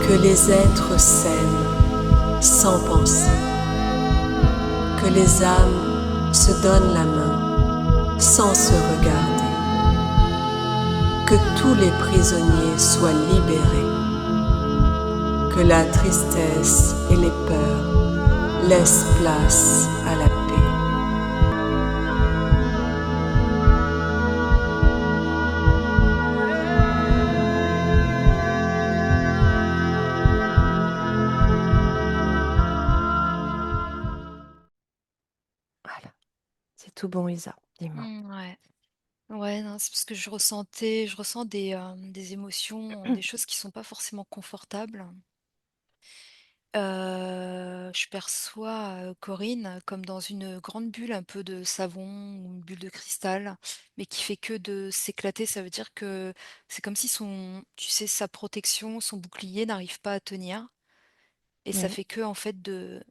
Que les êtres s'aiment sans penser, que les âmes se donnent la main sans se regarder, que tous les prisonniers soient libérés, que la tristesse et les peurs laissent place à la paix. Voilà, c'est tout bon, Isa, dis-moi. Ouais. Ouais, non, c'est parce que je ressens des émotions, des choses qui sont pas forcément confortables. Je perçois, Corinne comme dans une grande bulle un peu de savon ou une bulle de cristal, mais qui fait que de s'éclater. Ça veut dire que c'est comme si son tu sais, sa protection, son bouclier n'arrive pas à tenir et ça Oui. fait que en fait de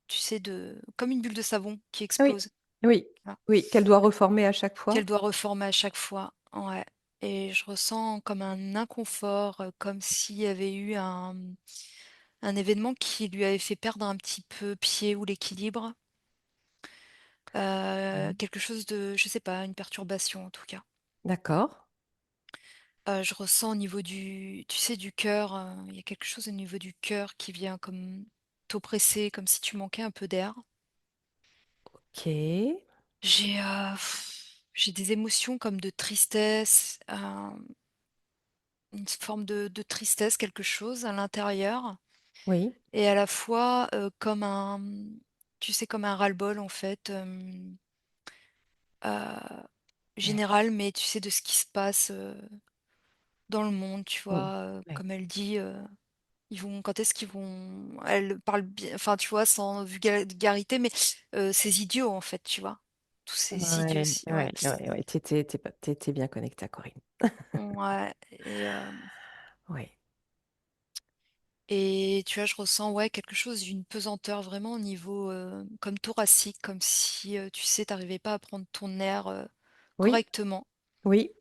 tu sais, de comme une bulle de savon qui Oui, explose. oui, Voilà. oui, qu'elle doit reformer à chaque Qu'elle fois? doit reformer à chaque fois, ouais, et je ressens comme un inconfort, comme s'il y avait eu un événement qui lui avait fait perdre un petit peu pied ou l'équilibre, Mmh. quelque chose de je sais pas, une perturbation en tout cas. D'accord. Je ressens au niveau du tu sais, du cœur, il y a quelque chose au niveau du cœur qui vient comme t'oppresser, comme si tu manquais un peu d'air. OK. J'ai, j'ai des émotions comme de tristesse, une forme de tristesse, quelque chose à l'intérieur Oui, et à la fois, comme tu sais, comme un ras-le-bol en fait, oui, général, mais tu sais, de ce qui se passe, dans le monde, tu mmh, vois? oui. Comme elle dit, ils vont quand est-ce qu'ils vont elle parle bien enfin, tu vois, sans vulgarité, mais ces idiots, en fait, tu vois? Tous ces Ouais, idiots-ci, ouais. ouais, ouais, ouais, tu étais bien connectée à Corinne. Ouais Oui, et tu vois, je ressens, ouais, quelque chose d'une pesanteur vraiment au niveau, comme thoracique, comme si, tu sais, tu arrivais pas à prendre ton air, oui, correctement. oui.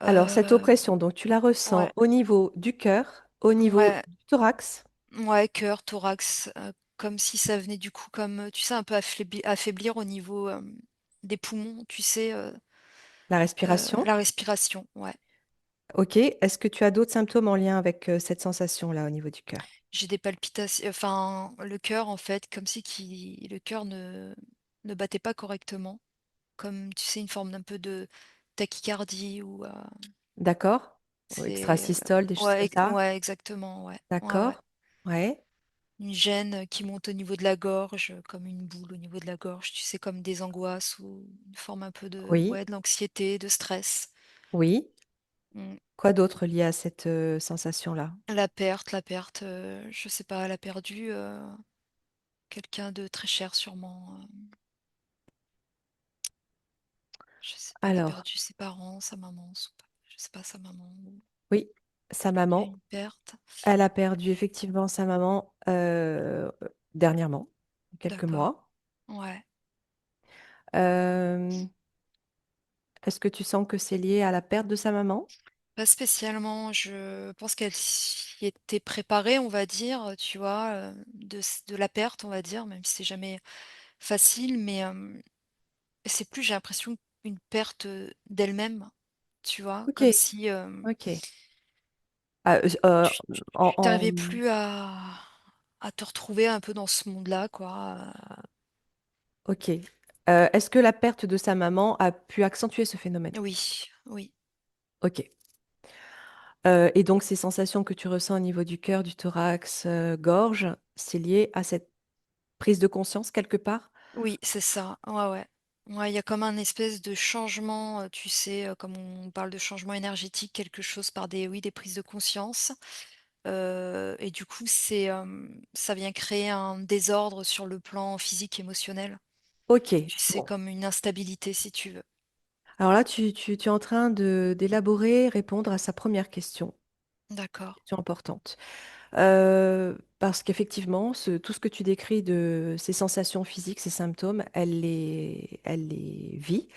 Alors cette Heu, oppression, donc tu la ressens ouais, au niveau du cœur, au niveau ouais, du thorax, ouais, cœur, thorax, comme si ça venait du coup comme, tu sais, un peu affaiblir au niveau, des poumons, tu sais, la respiration. la respiration, ouais. OK. Est-ce que tu as d'autres symptômes en lien avec, cette sensation-là au niveau du cœur? J'ai des palpitations enfin, le cœur, en fait, comme si le cœur ne battait pas correctement. Comme, tu sais, une forme d'un peu de tachycardie ou, D'accord. Ou c'est, extrasystole, des choses comme ça? ouais, exactement, ouais. Ouais, ouais. D'accord. Ouais. Une gêne, qui monte au niveau de la gorge, comme une boule au niveau de la gorge, tu sais, comme des angoisses ou une forme un peu de Oui. ouais, de l'anxiété, de stress. Oui. Mmh. Quoi d'autre lié à cette, sensation-là? La perte, je sais pas, elle a perdu, quelqu'un de très cher sûrement, je sais pas, elle a Alors, perdu ses parents, sa maman, son pa je sais pas, sa maman ou oui, sa il y a maman, une perte. elle a perdu effectivement sa maman, dernièrement, quelques D'accord. mois. Ouais. Hem, est-ce que tu sens que c'est lié à la perte de sa maman? Pas spécialement, je pense qu'elle s'y était préparée, on va dire, tu vois, de la perte, on va dire, même si c'est jamais facile, mais c'est plus, j'ai l'impression, une perte, d'elle-même, tu vois? OK, Comme si, OK. Ah, tu en plus à te retrouver un peu dans ce monde-là, quoi, OK. Est-ce que la perte de sa maman a pu accentuer ce phénomène? oui, oui, OK. Et donc ces sensations que tu ressens au niveau du cœur, du thorax, gorge, c'est lié à cette prise de conscience quelque part? oui, c'est ça, ouais, ouais. Ouais, il y a comme un espèce de changement, tu sais, comme on parle de changement énergétique, quelque chose par des oui, des prises de conscience. Et du coup, ça vient créer un désordre sur le plan physique, émotionnel. OK, Tu sais, bon. comme une instabilité si tu veux. Alors là, tu es en train d'élaborer, répondre à sa première question, D'accord. question importante. Parce qu'effectivement, tout ce que tu décris de ces sensations physiques, ces symptômes, elle les vit,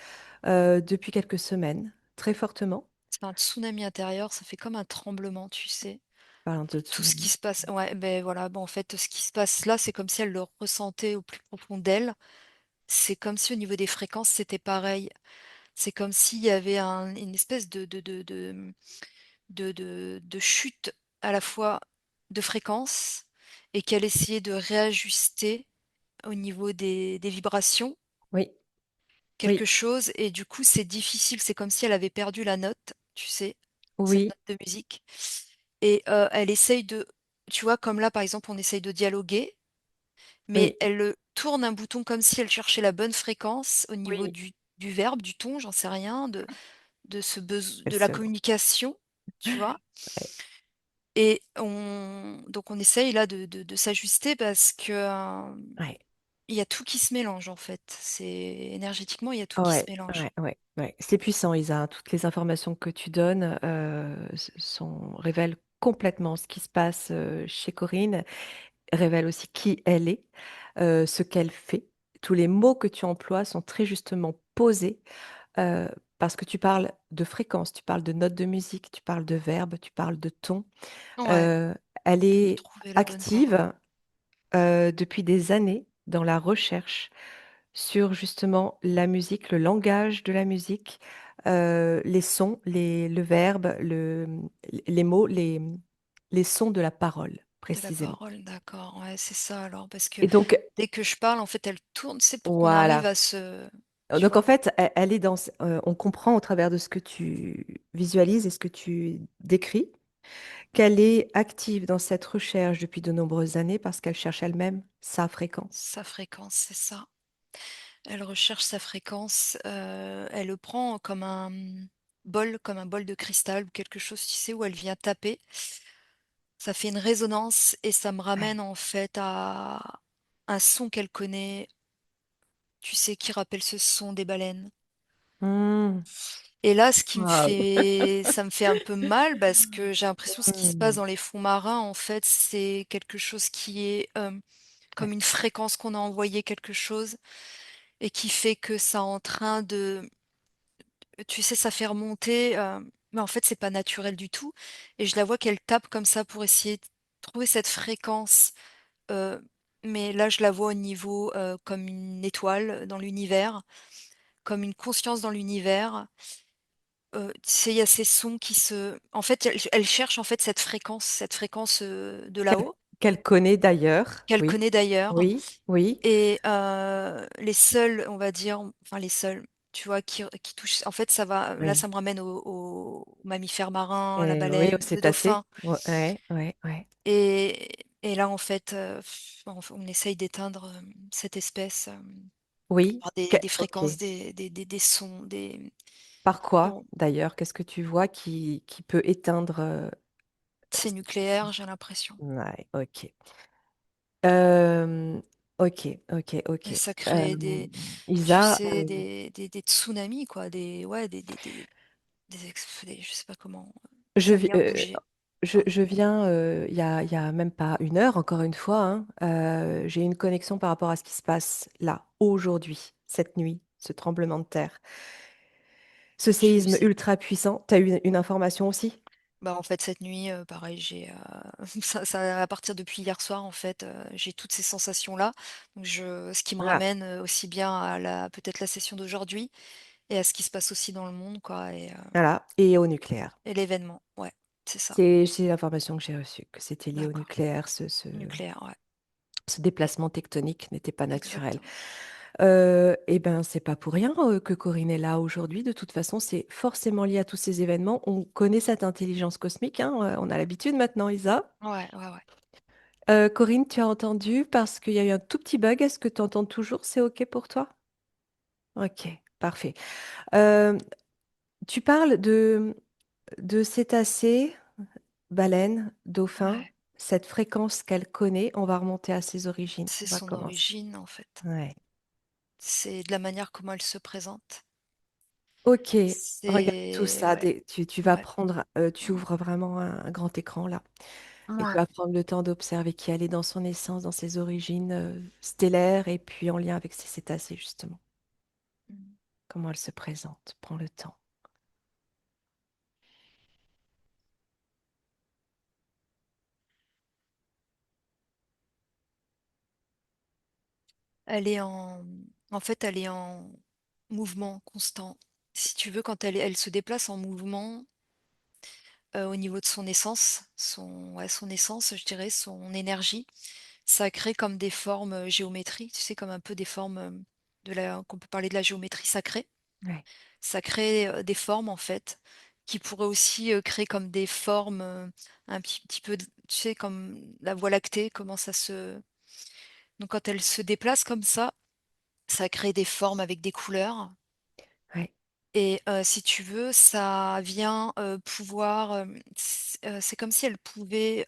depuis quelques semaines, très fortement. C'est un tsunami intérieur, ça fait comme un tremblement, tu sais? parles de Tout ce qui tsunami. se passe, ouais, ben voilà, ben, en fait, ce qui se passe là, c'est comme si elle le ressentait au plus profond d'elle. C'est comme si au niveau des fréquences, c'était pareil. C'est comme s'il y avait une espèce de chute à la fois de fréquence et qu'elle essayait de réajuster au niveau des vibrations Oui, quelque oui, chose et du coup, c'est difficile. C'est comme si elle avait perdu la note, tu sais, cette oui, note de musique et elle essaye de tu vois, comme là, par exemple, on essaye de dialoguer, mais oui, elle, tourne un bouton comme si elle cherchait la bonne fréquence au niveau oui. du verbe, du ton, j'en sais rien, de ce de la C'est bon. communication, tu vois? Ouais, Et on donc on essaye là de s'ajuster parce que, ouais, il y a tout qui se mélange en fait. C'est énergétiquement, il y a tout qui se ouais, mélange. ouais, ouais, ouais. C'est puissant, Isa, hein. Toutes les informations que tu donnes révèlent complètement ce qui se passe chez Corinne, révèlent aussi qui elle est, ce qu'elle fait. Tous les mots que tu emploies sont très justement posés euh, parce que tu parles de fréquence, tu parles de notes de musique, tu parles de verbes, tu parles de ton. Ouais, Euh, Elle de est trouver la bonne parole. active depuis des années dans la recherche sur justement la musique, le langage de la musique, les sons, le verbe, les mots, les sons de la parole, De la précisément. parole, d'accord, ouais, c'est ça alors parce que Et donc, dès que je parle, en fait, elle tourne, c'est pour qu'on arrive voilà. à se tu Donc, vois? en fait, elle est on comprend au travers de ce que tu visualises et ce que tu décris qu'elle est active dans cette recherche depuis de nombreuses années parce qu'elle cherche elle-même sa fréquence. Sa fréquence, c'est ça. Elle recherche sa fréquence, elle le prend comme un, bol, comme un bol de cristal ou quelque chose, tu sais, où elle vient taper. Ça fait une résonance et ça me Ouais. ramène en fait à un son qu'elle connaît, tu sais, qui rappelle ce son des baleines. Mmh. Et là, ce qui me Waouh. fait ça me fait un peu mal parce que j'ai l'impression ce qui se passe Mmh. dans les fonds marins, en fait, c'est quelque chose qui est, Ouais. comme une fréquence qu'on a envoyé quelque chose et qui fait que ça est en train de tu sais, ça fait remonter, mais en fait, c'est pas naturel du tout et je la vois qu'elle tape comme ça pour essayer de trouver cette fréquence, heu, mais là, je la vois au niveau, comme une étoile dans l'univers, comme une conscience dans l'univers. Tu sais, il y a ces sons qui se en fait, elle cherche, en fait, cette fréquence, de Qu'elle là-haut, qu'elle connaît d'ailleurs. qu'elle Oui, connaît d'ailleurs oui, oui, et les seuls, on va dire, enfin les seuls, tu vois, qui touchent en fait, ça va là, oui. ça me ramène aux mammifères marins, la Et oui, baleine, au le dauphin cétacé. Ouais, ouais, ouais, ouais. et là, en fait, on essaye d'éteindre, cette espèce, Oui. par des Ok. fréquences, des sons, des Par quoi, bon, d'ailleurs? Qu'est-ce que tu vois qui peut éteindre c'est nucléaire, j'ai l'impression. ouais, ok. Euh, ok, ok, Et ok. ça crée Euh, tu Isa, sais, des tsunamis quoi, des ouais, je sais pas comment, je, ça vi- vient bouger. Ouais. je viens, il y a même pas une heure, encore une fois, hein, j'ai une connexion par rapport à ce qui se passe là, aujourd'hui, cette nuit, ce tremblement de terre, ce J'ai eu séisme ultra puissant. Tu as eu une information aussi? bah, en fait, cette nuit, pareil, j'ai, ça à partir depuis hier soir, en fait, j'ai toutes ces sensations-là. Donc ce qui me Ah, ramène, aussi bien à la peut-être la session d'aujourd'hui et à ce qui se passe aussi dans le monde, quoi voilà, et au nucléaire. et l'événement. Ouais, c'est ça. C'est l'information que j'ai reçue, que c'était lié au D'accord. nucléaire, Nucléaire, ouais, ce déplacement tectonique n'était pas naturel. exactement. Eh ben, c'est pas pour rien que Corinne est là aujourd'hui. De toute façon, c'est forcément lié à tous ces événements. On connaît cette intelligence cosmique, hein, on a l'habitude maintenant, Isa. Ouais, ouais, ouais. Corinne, tu as entendu parce qu'il y a eu un tout petit bug. Est-ce que tu entends toujours? C'est OK pour toi? OK, parfait. Euh, Tu parles de cétacés, baleines, dauphins, Ouais. cette fréquence qu'elle connaît. On va remonter à ses origines. C'est On va son commencer. origine, en fait. Ouais. C'est de la manière comment elle se présente. Ok, regarde tout C'est ça. ouais, Tu vas ouais. prendre, tu Mmh. ouvres vraiment un grand écran là, et tu Ouais. vas prendre le temps d'observer qui elle est dans son essence, dans ses origines stellaires, et puis en lien avec ses cétacés justement. Mmh. Comment elle se présente. Prends le temps. Elle est en fait, elle est en mouvement constant. Si tu veux, quand elle se déplace en mouvement, au niveau de son essence, son essence, je dirais, son énergie, ça crée comme des formes, géométrie, tu sais, comme un peu des formes, de la qu'on peut parler de la géométrie sacrée. Ouais, Ça crée, des formes, en fait, qui pourraient aussi, créer comme des formes, un petit peu d tu sais, comme la Voie lactée, comment ça se donc quand elle se déplace comme ça crée des formes avec des couleurs ouais, et si tu veux, ça vient, pouvoir, c'est comme si elle pouvait,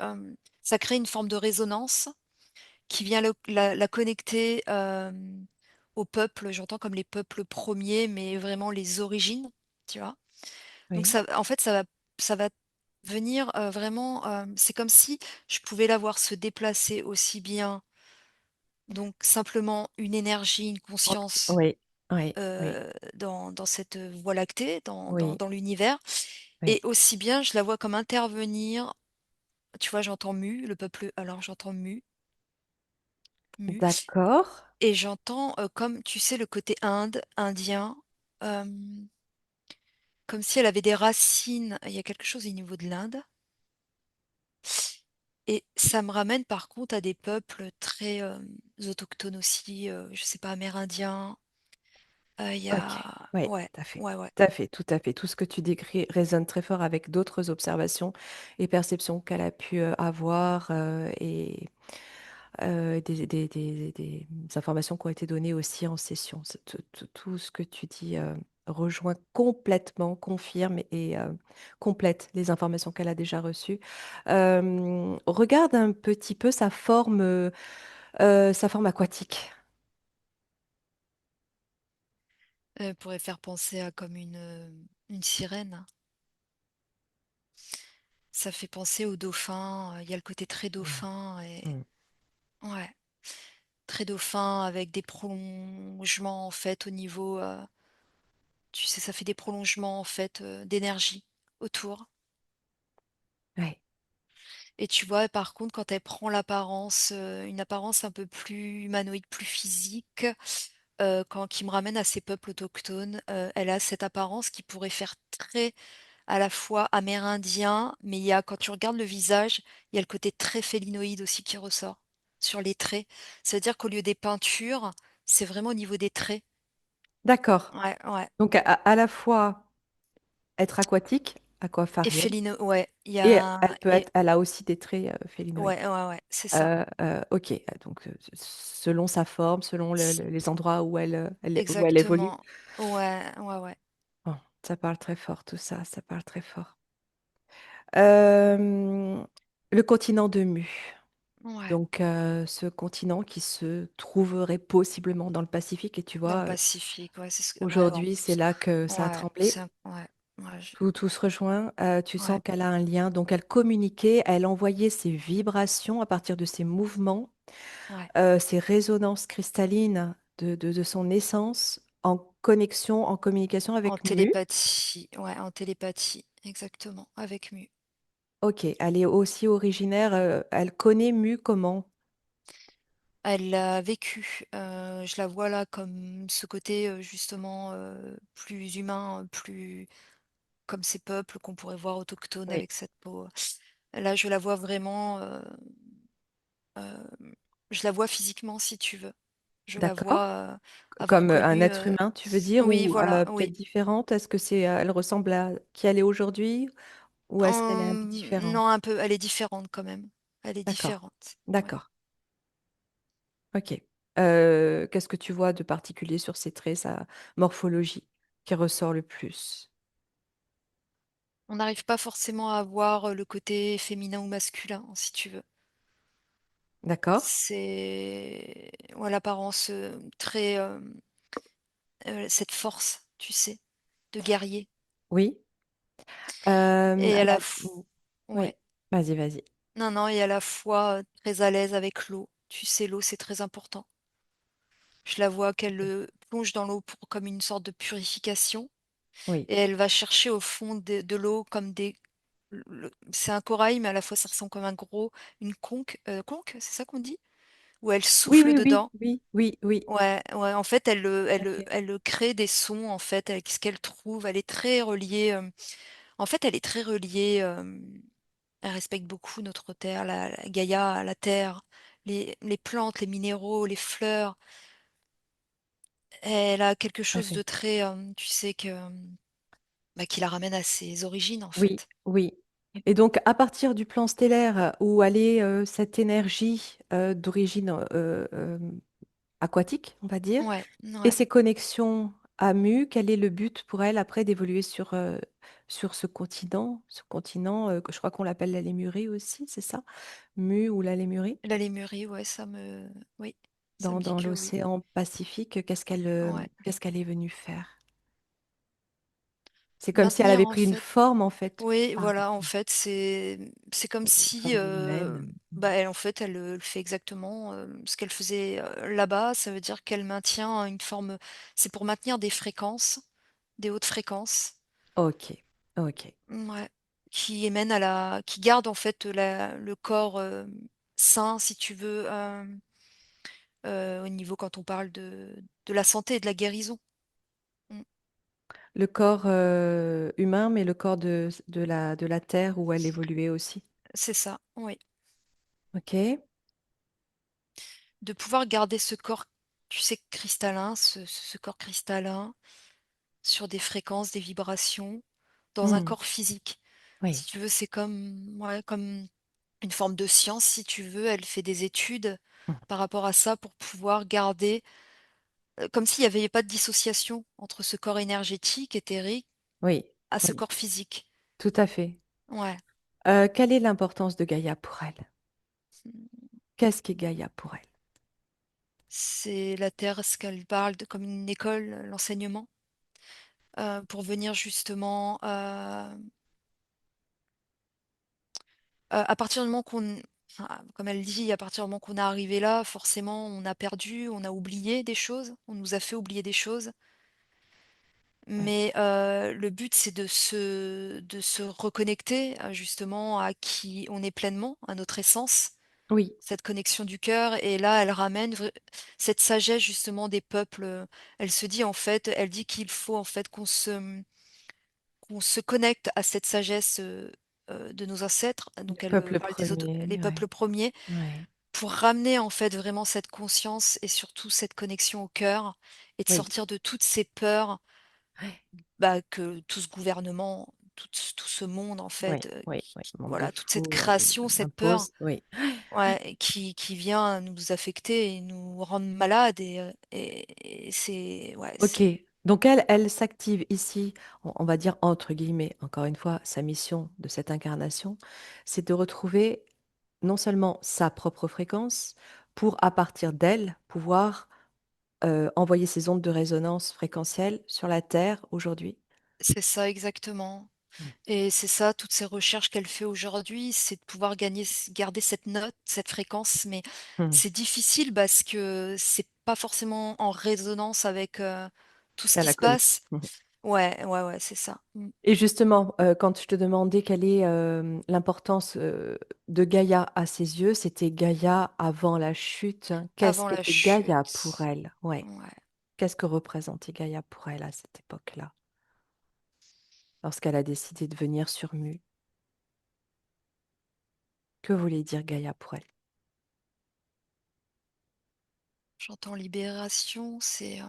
ça crée une forme de résonance qui vient le la connecter, aux peuples, j'entends comme les peuples premiers, mais vraiment les origines, tu vois? Donc oui. ça en fait, ça va venir, vraiment, c'est comme si je pouvais la voir se déplacer aussi bien donc simplement une énergie, une OK. conscience, Oui, oui, oui, dans cette, Voie lactée, oui, dans l'univers et oui. aussi bien je la vois comme intervenir, tu vois? J'entends Mu, le peuple alors j'entends Mu, Mu D'accord. et j'entends, comme tu sais le côté Inde, indien, hem, comme si elle avait des racines, il y a quelque chose au niveau de l'Inde et ça me ramène par contre à des peuples très, autochtones aussi, je sais pas, amérindiens, il y OK. a Oui, ouais, tout à fait. ouais, ouais, Tout à fait, tout à fait. Tout ce que tu décris résonne très fort avec d'autres observations et perceptions qu'elle a pu, avoir, et des informations qui ont été données aussi en session. C'est tout ce que tu dis, rejoint complètement, confirme et complète les informations qu'elle a déjà reçues. Regarde un petit peu sa forme aquatique. pourrait faire penser à comme une sirène. Ça fait penser aux dauphins, il y a le côté très Mmh. dauphin et Mmh. ouais, très dauphin avec des prolongements en fait au niveau, tu sais, ça fait des prolongements en fait, d'énergie autour Ouais. et tu vois, par contre, quand elle prend l'apparence, une apparence un peu plus humanoïde, plus physique, quand qui me ramène à ces peuples autochtones, elle a cette apparence qui pourrait faire très à la fois amérindien, mais il y a quand tu regardes le visage, il y a le côté très félinoïde aussi qui ressort, sur les traits. Ça veut dire qu'au lieu des peintures, c'est vraiment au niveau des traits. D'accord. Ouais, ouais Donc à la fois être aquatique, et aquafarienne, félino ouais, il y et a elle a aussi des traits, félinoïdes. ouais, ouais, ouais, c'est ça. OK, donc selon sa forme, selon C les endroits où elle évolue. exactement. Ouais, ouais, ouais. Bon, ça parle très fort tout ça, ça parle très fort. Hem, le continent de Mu, Ouais, donc ce continent qui se trouverait possiblement dans le Pacifique et tu dans le vois, Pacifique, ouais, c'est ce que ouais, en aujourd'hui, c'est plus. là que ça a Ouais, tremblé. ouais, ouais, je Tout se rejoint, tu sens ouais, qu'elle a un lien, donc elle communiquait, elle envoyait ses vibrations à partir de ses mouvements, ouais. ces résonances cristallines de son essence en connexion, en communication avec Mu. Ouais, en télépathie, exactement, avec Mu. OK, elle est aussi originaire, elle connaît Mu comment? Elle l'a vécu, je la vois là comme ce côté, justement, plus humain, plus comme ces peuples qu'on pourrait voir autochtones Oui, avec cette peau, là je la vois vraiment, je la vois physiquement si tu veux. Je la d'accord. vois, avoir Comme, un connu, être humain, tu veux dire? oui Ou, voilà, peut-être oui. différente? Est-ce que c'est, elle ressemble à qui elle est aujourd'hui? Ou est-ce qu'elle est un peu différente? Non un peu, elle est différente quand même. Elle est D'accord, différente, ouais. d'accord. OK. Qu'est-ce que tu vois de particulier sur ses traits, sa morphologie qui ressort le plus? On n'arrive pas forcément à voir, le côté féminin ou masculin, si tu veux. D'accord. C'est ouais, l'apparence, très, cette force, tu sais, de guerrier Oui. et à Elle la a f mmh, ouais. oui. Vas-y, vas-y. Non, non et à la fois, très à l'aise avec l'eau. Tu sais, l'eau, c'est très important. Je la vois qu'elle, OK. plonge dans l'eau pour comme une sorte de purification Oui, et elle va chercher au fond de l'eau comme des le c'est un corail, mais à la fois ça ressemble comme un gros une conque, conque, c'est ça qu'on dit? où elle Oui, souffle oui, oui, dedans. oui, oui, oui. Ouais, ouais, en fait, OK. elle crée des sons, en fait, avec ce qu'elle trouve. Elle est très reliée, en fait, elle est très reliée, elle respecte beaucoup notre terre, la Gaïa, la terre, les plantes, les minéraux, les fleurs. Elle a quelque Tout à chose de fait. très, tu sais, bah, qui la ramène à ses origines, en Oui, fait. oui. Et donc, à partir du plan stellaire où allait cette énergie d'origine aquatique, on va dire, Ouais, et ouais. ses connexions à Mu, quel est le but pour elle après d'évoluer sur ce continent que je crois qu'on l'appelle la Lémurie aussi, c'est ça? Mu ou la Lémurie? La lémurie, ouais, oui, ça me dit Dans que oui. l'océan Pacifique, Ouais. qu'est-ce qu'elle est venue faire? C'est comme si elle Maintenir, avait en pris une fait. forme, en fait, Oui, par voilà, en fait, c'est comme une si, forme humaine. bah, elle, en fait, elle fait exactement, ce qu'elle faisait, là-bas. Ça veut dire qu'elle maintient une forme, c'est pour maintenir des fréquences, des hautes fréquences, OK, OK. ouais, qui émènent à la qui gardent, en fait, le corps, sain, si tu veux, au niveau quand on parle de la santé et de la guérison. Mmh, Le corps, humain, mais le corps de la terre où elle évoluait aussi. c'est ça, oui. OK. De pouvoir garder ce corps, tu sais, cristallin, ce corps cristallin sur des fréquences, des vibrations, dans un Mmh. corps physique. Si Oui, tu veux, c'est comme, ouais, comme une forme de science, si tu veux. Elle fait des études mmh, par rapport à ça pour pouvoir garder, comme s'il n'y avait pas de dissociation entre ce corps énergétique, éthérique, oui, à ce oui, corps physique. tout à fait. Ouais. Quelle est l'importance de Gaïa pour elle? Qu'est-ce qu'est Gaïa pour elle? C'est la Terre, ce qu'elle parle de, comme une école, l'enseignement, pour venir justement, à partir du moment enfin, comme elle dit, à partir du moment qu'on est arrivé là, forcément, on a perdu, on a oublié des choses, on nous a fait oublier des choses. Oui, Mais, le but, c'est de se reconnecter, justement à qui on est pleinement, à notre essence, oui, cette connexion du cœur. Et là, elle ramène cette sagesse justement des peuples, elle se dit en fait, elle dit qu'il faut en fait qu'on se connecte à cette sagesse, de nos ancêtres. du Donc elle, peuple parle des autres, les premier, peuples ouais, premiers, ouais, pour ramener en fait vraiment cette conscience et surtout cette connexion au cœur, et de oui, sortir de toutes ces peurs, ouais, bah, que tout ce gouvernement, tout ce monde en oui, fait, oui, oui, monde de voilà, toute cette fou création, cette peur, impose, oui. ouais, qui vient nous affecter et nous rendre malades. Et c'est, ouais, OK. c'est Donc elle s'active ici, on va dire entre guillemets, encore une fois, sa mission de cette incarnation, c'est de retrouver non seulement sa propre fréquence pour, à partir d'elle, pouvoir, envoyer ces ondes de résonance fréquentielle sur la Terre aujourd'hui. c'est ça exactement. Mmh. Et c'est ça, toutes ces recherches qu'elle fait aujourd'hui, c'est de pouvoir garder cette note, cette fréquence. Mais Mmh. c'est difficile parce que c'est pas forcément en résonance avec, tout Ce ce qu'elle qui a se connu. passe. Mmh. Ouais, ouais, ouais, c'est ça. Et justement, quand je te demandais quelle est, l'importance, de Gaïa à ses yeux, c'était Gaïa avant la chute. Qu'est-ce Avant la qu'était Gaïa pour chute. elle? Ouais. Ouais. Qu'est-ce que représentait Gaïa pour elle à cette époque-là? Lorsqu'elle a décidé de venir sur Mu? Que voulait dire Gaïa pour elle? J'entends libération, c'est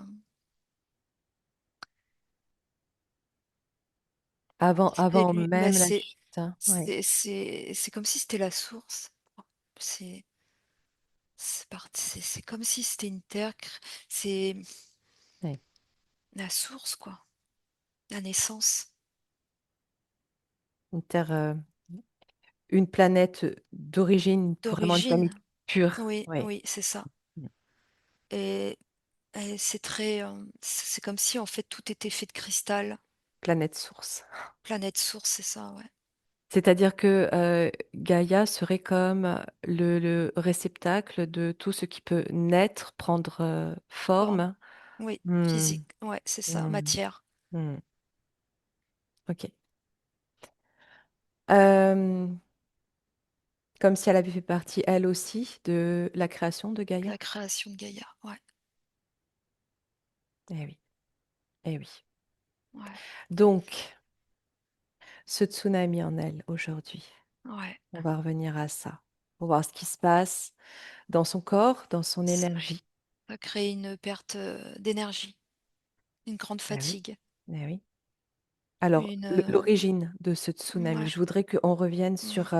Avant lui, bah, même la chute, hein? Ouais, c'est comme si c'était la source. C'est c'est comme si c'était une terre, c'est ouais. la source, quoi, la naissance Une terre, une planète, d'origine, vraiment une planète d'origine. pure. Oui, Ouais. oui, c'est ça. Mmh. Et c'est très, c'est comme si, en fait, tout était fait de cristal. Planète source. Planète source, c'est ça, ouais. C'est-à-dire que, Gaïa serait comme le réceptacle de tout ce qui peut naître, prendre, Forme. forme. Oui, Mmh. physique, ouais, c'est ça, Mmh. matière. Mmh. OK. Hem Comme si elle avait fait partie, elle aussi, de la création de Gaïa. la création de Gaïa. Ouais, Eh oui, eh oui. ouais, Donc, ce tsunami en elle aujourd'hui, ouais. on va revenir à ça, pour voir ce qui se passe dans son corps, dans son énergie. Ça crée une perte, d'énergie, une grande Eh oui, fatigue, eh oui. Alors, une, l'origine de ce tsunami, mouais, je voudrais qu'on revienne mmh. sur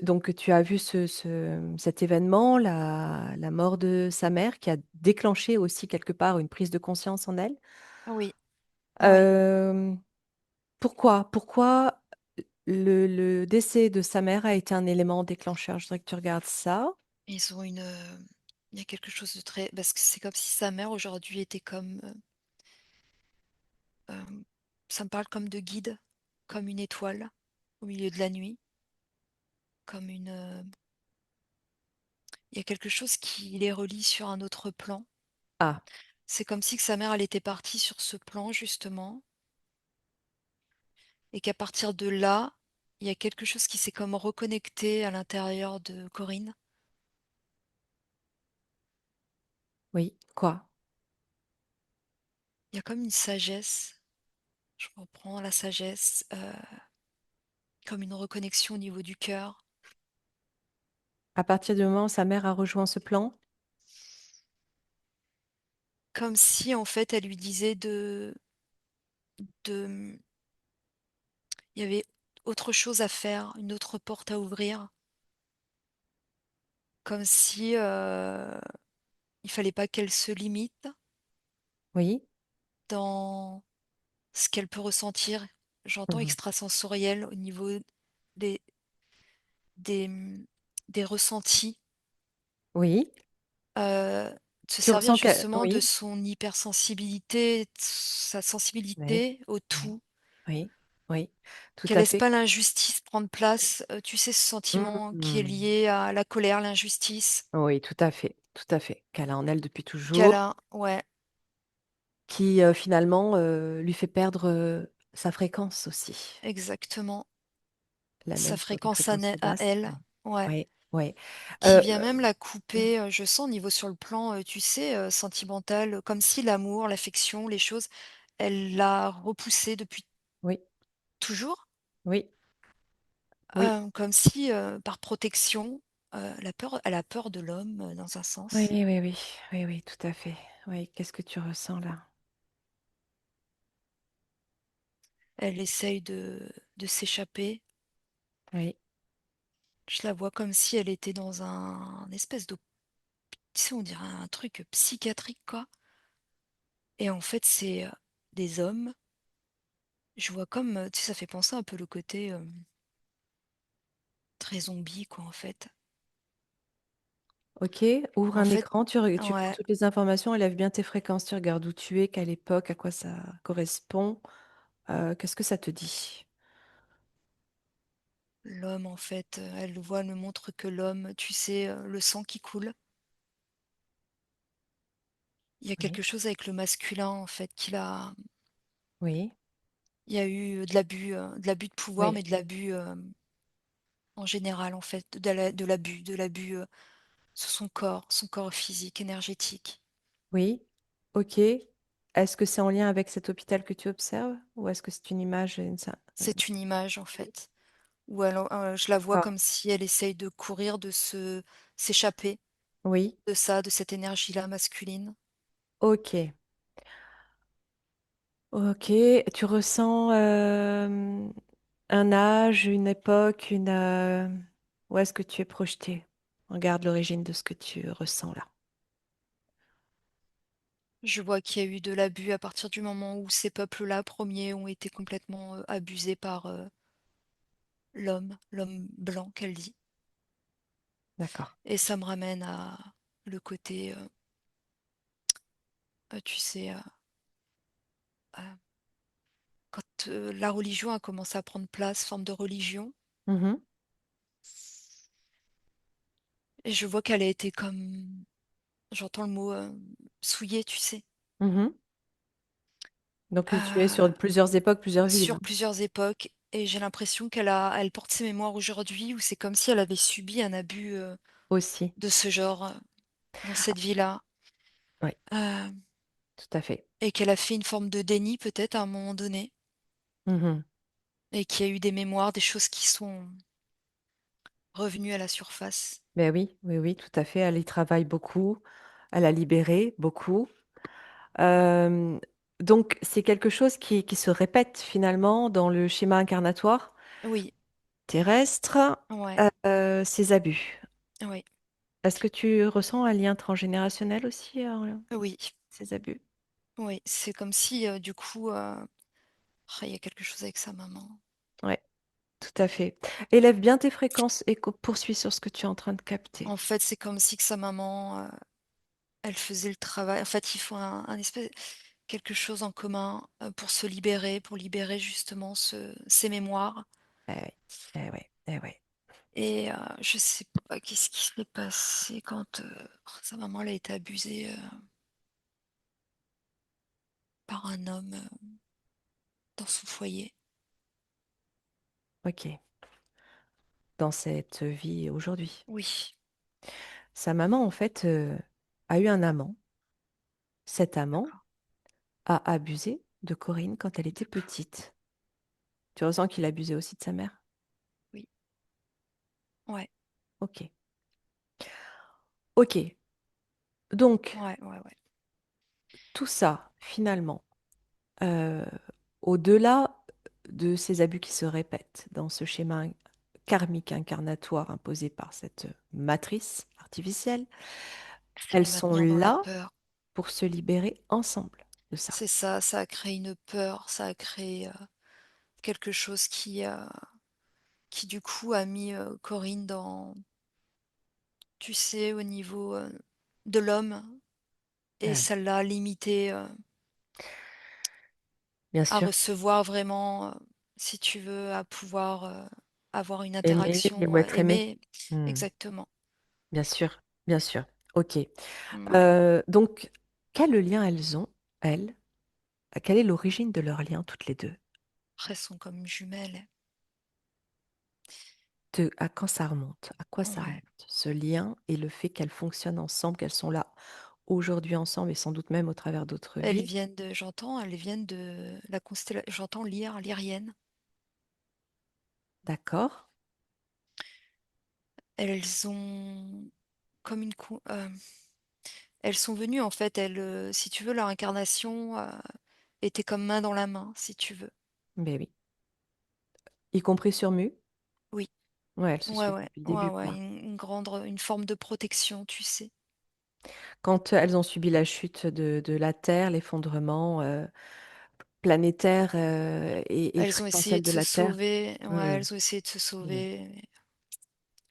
donc tu as vu cet événement, la mort de sa mère, qui a déclenché aussi quelque part une prise de conscience en elle. Oui, oui. Euh, pourquoi le décès de sa mère a été un élément déclencheur? Je voudrais que tu regardes ça. Ils ont il y a quelque chose de très parce que c'est comme si sa mère aujourd'hui était comme, ça me parle comme de guide, comme une étoile au milieu de la nuit, comme il y a quelque chose qui les relie sur un autre plan. Ah, C'est comme si que sa mère, elle était partie sur ce plan justement et qu'à partir de là, il y a quelque chose qui s'est comme reconnecté à l'intérieur de Corinne. oui, quoi? Il y a comme une sagesse, je reprends la sagesse, comme une reconnexion au niveau du cœur, À partir du moment où sa mère a rejoint ce plan? comme si en fait elle lui disait de, il y avait autre chose à faire, une autre porte à ouvrir, comme si, il fallait pas qu'elle se limite Oui. dans ce qu'elle peut ressentir. J'entends Mhm. extrasensoriel au niveau des des, mmh, des ressentis, Oui. heu, se Tu servir ressens que... justement de Oui. son hypersensibilité, de sa Oui. sensibilité au Oui. tout, Oui. Oui. Tout qu'elle à laisse fait. pas l'injustice prendre place, tu sais, ce sentiment qui est Mhm. lié à la colère, l'injustice Oui, tout à fait. Tout à fait. Qu'elle a en elle depuis qu'elle toujours, a ouais, qui finalement lui fait perdre sa fréquence aussi. exactement, La sa mène sur des fréquence fréquences à basses. elle, ouais, Oui. Oui. qui vient même la couper, je sens au niveau sur le plan, tu sais, sentimental, comme si l'amour, l'affection, les choses, elle l'a repoussé depuis Oui. toujours. Oui. Oui. Comme si, par protection, elle a peur de l'homme, dans un Oui, sens. oui, oui, oui, oui, tout à fait. Oui, qu'est-ce que tu ressens là? Elle essaye de s'échapper. Oui, Je la vois comme si elle était dans un espèce de tu sais, on dirait un truc, psychiatrique, quoi et en fait, c'est, des hommes. Je vois comme, tu sais, ça fait penser un peu le côté, très zombie, quoi, en fait. ok, ouvre En un fait écran, tu prends ouais, toutes les informations, élève bien tes fréquences, tu regardes où tu es, quelle époque, à quoi ça correspond, qu'est-ce que ça te dit? l'homme, en fait, elle le voit, elle me montre que l'homme, tu sais, le sang qui coule. Il y a Oui, quelque chose avec le masculin, en fait, qu'il a oui, il y a eu, de l'abus de pouvoir, oui, mais de l'abus, en général, en fait, de l'abus, sur son corps physique, énergétique. oui, ok. Est-ce que c'est en lien avec cet hôpital que tu observes ou est-ce que c'est une image C'est une image, en fait, où elle je la vois Ah, comme si elle essaye de courir, s'échapper oui, de ça, de cette énergie-là masculine. ok. Ok, tu ressens un âge, une époque, où est-ce que tu es projeté? Regarde l'origine de ce que tu ressens là. Je vois qu'il y a eu de l'abus à partir du moment où ces peuples-là, premiers, ont été complètement, abusés par, l'homme blanc qu'elle dit D'accord. et ça me ramène à le côté, tu sais, heu quand, la religion a commencé à prendre place, forme de religion Mhm, et je vois qu'elle a été comme j'entends le mot, souillée, tu sais? mhm. Donc tu es sur Heu, plusieurs époques, plusieurs sur villes. plusieurs époques et j'ai l'impression elle porte ses mémoires aujourd'hui où c'est comme si elle avait subi un abus, Aussi. de ce genre, dans cette vie-là, Oui, heu tout à fait. et qu'elle a fait une forme de déni peut-être à un moment donné Mmh. et qu'il y a eu des mémoires, des choses qui sont revenues à la surface. Beh, oui, oui, oui, tout à fait. Elle y travaille beaucoup. Elle a libéré beaucoup. Hem, donc c'est quelque chose qui se répète finalement dans le schéma incarnatoire Oui, terrestre, ouais, ces abus. oui, Est-ce que tu ressens un lien transgénérationnel aussi en oui, ces abus? oui, c'est comme si, du coup, il y a quelque chose avec sa maman. Ouais, tout à fait. Élève bien tes fréquences et poursuis sur ce que tu es en train de capter. En fait, c'est comme si que sa maman, elle faisait le travail. En fait, ils font un espèce quelque chose en commun, pour se libérer, pour libérer justement ces mémoires Eh oui, eh ouais, eh ouais. et je sais pas qu'est-ce qui s'est passé quand, sa maman elle a été abusée, par un homme, dans son foyer. OK. Dans cette vie aujourd'hui. Oui, Sa maman en fait, a eu un amant. Cet amant d'accord, a abusé de Corinne quand elle était d'accord. petite. Tu ressens qu'il abusait aussi de sa mère? Oui, ouais, OK. OK. Donc ouais, ouais, ouais. tout ça finalement, heu, au-delà de ces abus qui se répètent dans ce schéma karmique incarnatoire imposé par cette matrice artificielle, C'est elles les sont maintenir dans la là peur. pour se libérer ensemble de ça. C'est ça, ça a créé une peur, ça a créé, quelque chose qui du coup a mis, Corinne dans tu sais, au niveau, de l'homme et Ah oui. ça l'a limitée, Bien à sûr. recevoir vraiment, si tu veux, à pouvoir, avoir une Aimer ou interaction, être aimé. aimer Mmh. exactement. Bien sûr, bien sûr. OK. Ouais, Donc quel lien elles ont, elles? Quelle est l'origine de leur lien toutes les 2? après elles sont comme jumelles. De à quand ça remonte? À quoi ça Ouais, remonte? Ce lien et le fait qu'elles fonctionnent ensemble, qu'elles sont là aujourd'hui ensemble et sans doute même au travers d'autres vies. elles viennent de la constellation. J'entends lyrienne. D'accord. Elles ont comme elles sont venues en fait, si tu veux, leur incarnation, était comme main dans la main, si tu veux. Beh oui. Y compris sur Mu? Oui, Ouais, elles se ouais, suivent ouais, depuis le ouais, début, ouais, quoi. une forme de protection, tu sais? Quand elles ont subi la chute de la Terre, l'effondrement, planétaire, et Elles ont essayé fréquentiel de de se la Terre, sauver, ouais, mmh, elles ont essayé de se mmh, sauver, mais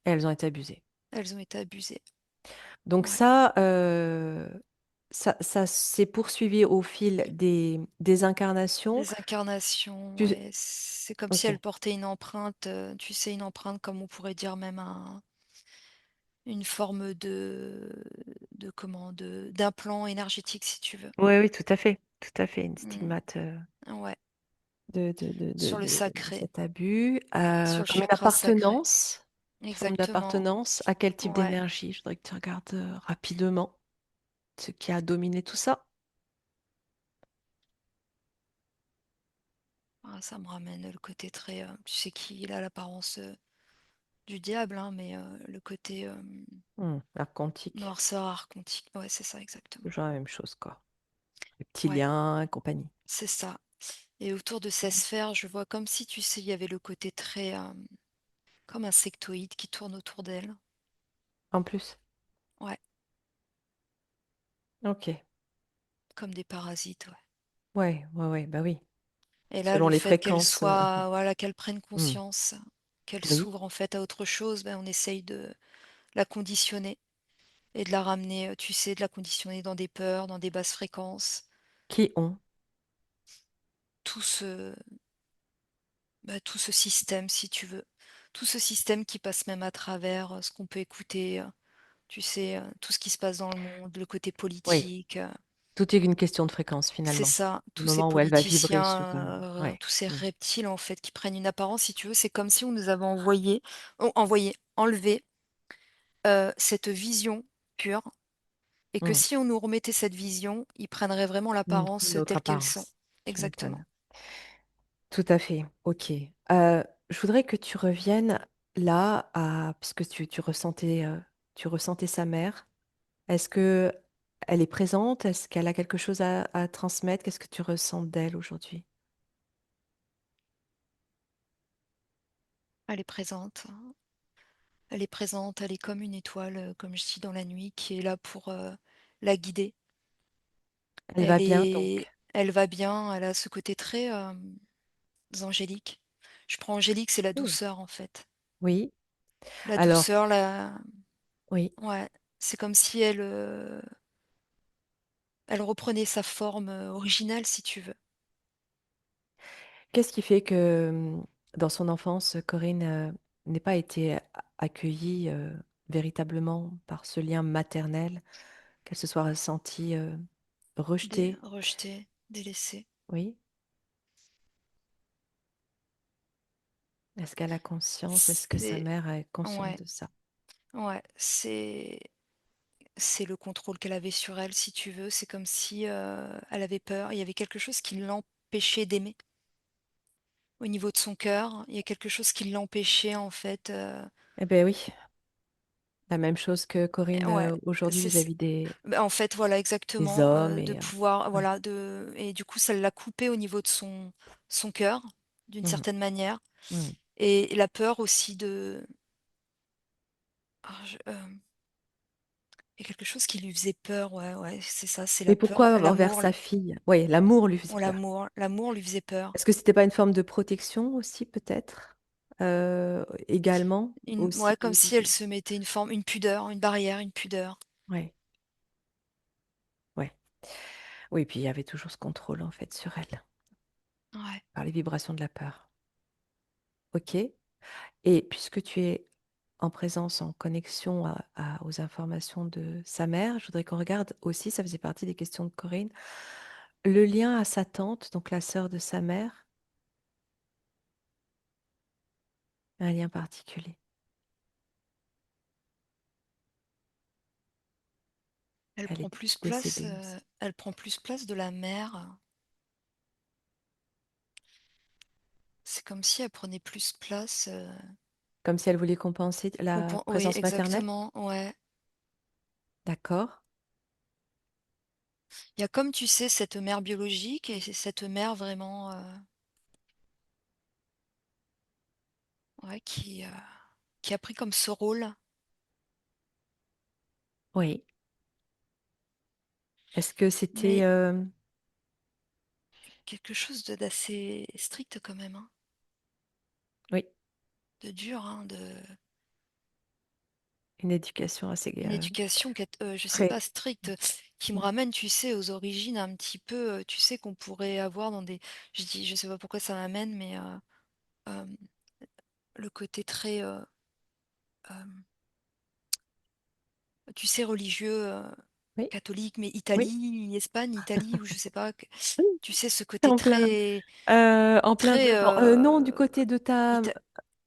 elles ont été abusées. elles ont été abusées. Donc Ouais. ça s'est poursuivi au fil des incarnations. Les incarnations, Tu ouais, c'est comme si elles OK. portaient une empreinte, tu sais, une empreinte comme on pourrait dire même une forme de comment? D'implant énergétique si tu veux. Oui, oui, tout à fait, une Mmh. stigmate, Ouais, de de de de sur le de de sacré, cet abus, sur le comme une chakra sacré. appartenance, une forme Exactement, d'appartenance à quel type ouais. d'énergie? Je voudrais que tu regardes, rapidement ce qui a dominé tout ça. Ah, ça me ramène le côté très, tu sais qu'il a l'apparence, du diable, hein, mais le côté, L'art quantique, noirceur archontique. Ouais, c'est ça exactement. toujours la même chose, quoi. Ouais, Reptiliens et compagnie. c'est ça et autour de ces sphères, je vois comme si, tu sais, il y avait le côté très, comme un sectoïde qui tourne autour d'elle. En plus? Ouais, OK. comme des parasites, ouais Ouais, ouais, ouais, bah, oui, et là, selon le les fait qu'elle fréquences, soit voilà, qu'elle prenne mmh, conscience, qu'elle oui. s'ouvre, en fait, à autre chose, ben, on essaye de la conditionner et de la ramener, tu sais, de la conditionner dans des peurs, dans des basses fréquences. Qui ont? Tout ce tout ce système, si tu veux. Tout ce système qui passe même à travers, ce qu'on peut écouter, tu sais, tout ce qui se passe dans le monde, le côté Oui. politique. Tout est une question de fréquence C'est finalement. ça, Du tous ces moment où elle va vibrer sur, politiciens, ouais. tous ces Mmh. reptiles, en fait, qui prennent une apparence, si tu veux, c'est comme si on nous avait enlevé, cette vision pure et que Mmh. si on nous remettait cette vision, ils prendraient vraiment l'apparence, Une autre telle qu'elles sont. apparence. Tu Exactement. m'étonnes. Tout à fait, OK. Je voudrais que tu reviennes là à puisque tu ressentais sa mère. Est-ce qu'elle est présente? Est-ce qu'elle a quelque chose à transmettre? Qu'est-ce que tu ressens d'elle aujourd'hui? Elle est présente, hein. Elle est présente, elle est comme une étoile, comme je dis, dans la nuit, qui est là pour, la guider. Elle va bien Et donc? elle va bien, elle a ce côté très, angélique. Je prends angélique, c'est la Mmh. douceur, en fait. Oui. La Alors douceur, la oui. ouais, c'est comme si elle, elle reprenait sa forme, originale, si tu veux. Qu'est-ce qui fait que, dans son enfance, Corinne, n'ait pas été accueillie, véritablement par ce lien maternel? Qu'elle se soit ressentie, rejetée? Rejetée, délaissée. Oui? Est-ce qu'elle a conscience? Est-ce que sa C'est mère est consciente ouais, de ça? ouais, c'est le contrôle qu'elle avait sur elle, si tu veux. C'est comme si, elle avait peur. Il y avait quelque chose qui l'empêchait d'aimer. Au niveau de son cœur, il y a quelque chose qui l'empêchait, en fait, Eh beh, oui, la même chose que Corinne, ouais, aujourd'hui c'est c vis-à-vis bah, en fait, voilà, des exactement, hommes de et pouvoir ouais. voilà, de et du coup, ça l'a coupé au niveau de son cœur, d'une Mmh. certaine manière Mmh. et la peur aussi de il y a quelque chose qui lui faisait peur, ouais, ouais, c'est ça, c'est la Mais peur, pourquoi envers l'amour, sa fille? Oui, l'amour lui faisait peur. l'amour lui faisait peur. Est-ce que c'était pas une forme de protection aussi peut-être? Également Une aussi ouais, comme si elle se mettait une pudeur, une barrière, une pudeur. ouais, ouais. Oui, puis il y avait toujours ce contrôle en fait sur elle, Ouais. par les vibrations de la peur. OK, et puisque tu es en présence, en connexion aux informations de sa mère, je voudrais qu'on regarde aussi, ça faisait partie des questions de Corinne, le lien à sa tante, donc la sœur de sa mère, un lien particulier. Elle est décédée aussi. Elle prend plus place de la mère. C'est comme si elle prenait plus place, Comme si elle voulait compenser la oui, présence maternelle? exactement, ouais. D'accord. Il y a comme, tu sais, cette mère biologique et c'est cette mère vraiment, ouais, qui a pris comme ce rôle. Oui. Est-ce que c'était, Mais quelque chose d'assez strict quand même, hein, oui, de dur, hein, de une éducation assez, une éducation qui est, je sais très pas, stricte, qui me mmh, ramène, tu sais, aux origines un petit peu, tu sais, qu'on pourrait avoir dans des je sais pas pourquoi ça m'amène, mais hem, le côté très, hem, tu sais, religieux, oui, catholique, mais oui, Italie, Espagne, Italie ou je sais pas, q oui, tu sais, ce tu côté en plein très, dedans. Non, du côté ita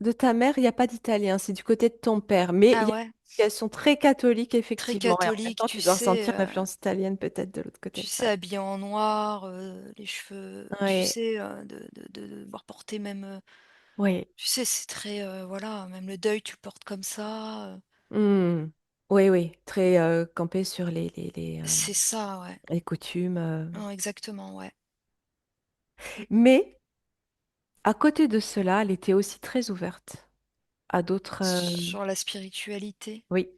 de ta mère, il y a pas d'italien, c'est du côté de ton père, mais il ah y a ouais, une éducation très catholique très effectivement et en même catholique, temps, tu dois ressentir l'influence italienne peut-être de l'autre côté tu de sais, ta habillé en noir, les cheveux, tu oui, sais, de devoir porter même, oui, tu sais, c'est très, voilà, même le deuil, tu le portes comme ça, mmh. Oui, oui, très, campé sur c'est ça, ouais. les coutumes, Exactement, ouais. mais à côté de cela, elle était aussi très ouverte à d'autres, Sur la spiritualité. oui,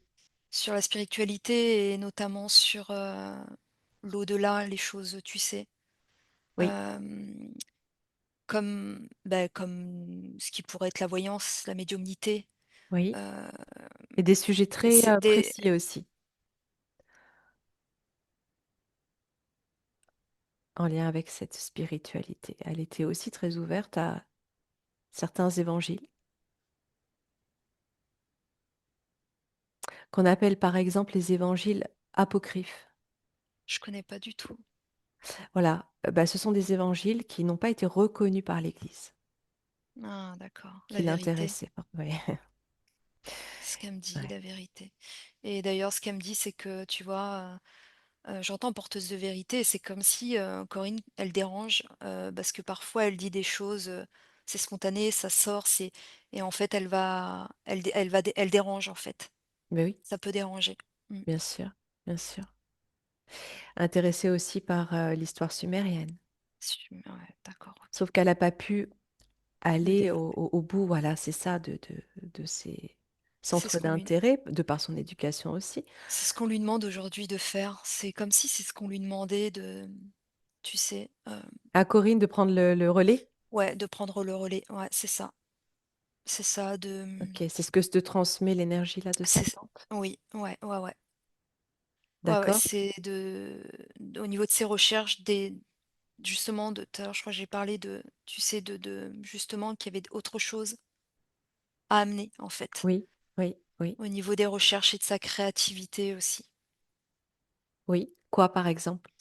Sur la spiritualité et notamment sur, l'au-delà, les choses, tu sais? oui, Hem, comme, bah, comme ce qui pourrait être la voyance, la médiumnité, oui, heu, et des sujets très, c'est des précis aussi, en lien avec cette spiritualité. Elle était aussi très ouverte à certains évangiles, qu'on appelle par exemple les évangiles apocryphes. Je connais pas du tout. Voilà, bah, ce sont des évangiles qui n'ont pas été reconnus par l'Église, Ah d'accord, la qui vérité. l'intéressaient pas. Ouais, Ce qu'elle me dit, ouais. la vérité. Et d'ailleurs, ce qu'elle me dit, c'est que, tu vois, j'entends porteuse de vérité et c'est comme si, Corinne, elle dérange, parce que parfois elle dit des choses, c'est spontané, ça sort, c'est et en fait elle dérange en fait. Mais oui, Ça peut déranger. Mmh. bien sûr, bien sûr. Intéressée aussi par, l'histoire sumérienne. Ouais, d'accord, OK. Sauf qu'elle a pas pu Le aller au développer. au bout, voilà, c'est ça, de ses C'est ce centres qu'on lui d'intérêt, de par son éducation aussi. c'est ce qu'on lui demande aujourd'hui de faire. C'est comme si c'est ce qu'on lui demandait de, tu sais, À Corinne de prendre le relais? ouais, de prendre le relais. Ouais, c'est ça. C'est ça de, OK, c'est ce que te transmet l'énergie là de sa c'est tante? oui, ouais, ouais, ouais. Ouais, ouais, D'accord? c'est au niveau de ses recherches, des justement de tout à l'heure, je crois que j'ai parlé de, tu sais, de justement qu'il y avait autre chose à amener, en fait, Oui, oui, oui, au niveau des recherches et de sa créativité aussi. oui. Quoi par exemple?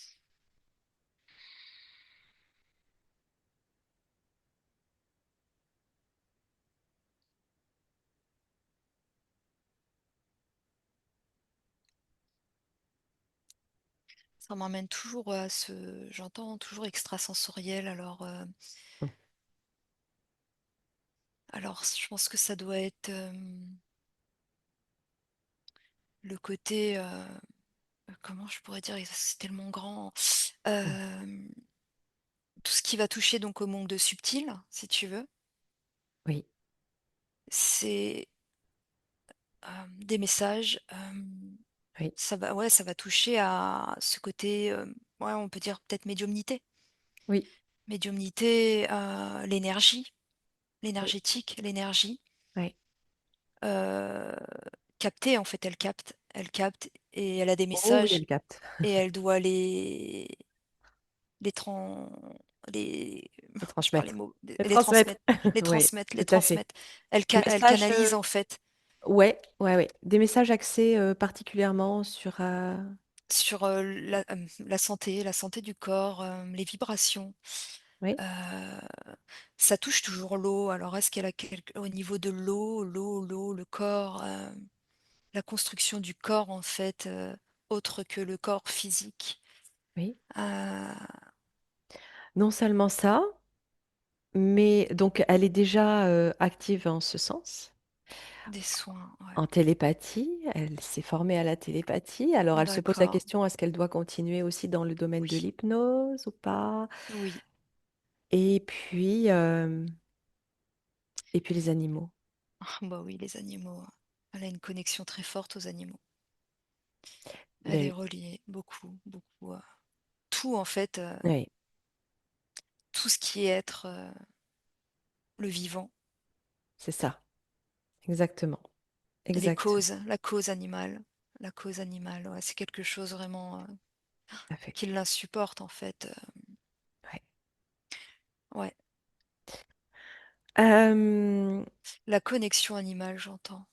Ça m'emmène toujours à ce j'entends toujours extrasensoriel, Mmh, alors je pense que ça doit être, le côté, comment je pourrais dire? C'est tellement grand. mmh, Hem, tout ce qui va toucher donc au monde subtil, si tu veux, oui, c'est, des messages, oui, ça va ouais, ça va toucher à ce côté, ouais, on peut dire peut-être médiumnité. oui, Médiumnité, oui, l'énergétique, l'énergie, oui. heu, capter en fait, elle capte et elle a des Oh oui, messages elle capte. et elle doit les tran les Les je perds les transmettre. mots, Les transmettre. Oui, les tout à fait. transmettre. Des Elle messages, canalise en fait ouais, ouais, ouais. Des messages axés, particulièrement sur, sur, la santé du corps, les vibrations. oui, Heu, ça touche toujours l'eau. Alors est-ce qu'elle a quelque au niveau de l'eau, le corps, la construction du corps en fait, autre que le corps physique. oui. Heu, Non seulement ça, mais donc elle est déjà, active en ce sens. des soins, ouais. En télépathie, elle s'est formée à la télépathie. Alors elle se pose la D'accord. question, est-ce qu'elle doit continuer aussi dans le domaine de Oui, l'hypnose ou pas? oui. Et puis, les animaux. Ah bah oui, les animaux, elle a une connexion très forte aux animaux. Elle Beh, est oui, reliée beaucoup, beaucoup à tout en fait, oui, tout ce qui est être, le vivant, c'est ça, exactement, exact, la cause animale, ouais, c'est quelque chose vraiment, tout à fait, qui l'insupporte en fait, ouais. ouais. Hem, La connexion animale, j'entends.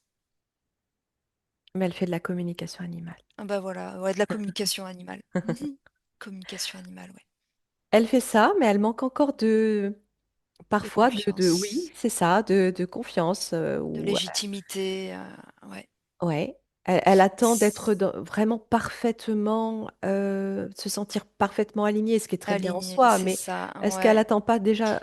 mais elle fait de la communication animale. Ah bah voilà, ouais, de la communication animale. Mmh. Communication animale, ouais. Elle fait ça, mais elle manque encore de De parfois de oui, confiance, c'est ça, de confiance, de ou légitimité, ouais. ouais, elle attend d'être S dans vraiment parfaitement, se sentir parfaitement alignée, ce qui est très bien en Alignée, soi, c'est mais ça, est-ce qu'elle ouais. attend pas déjà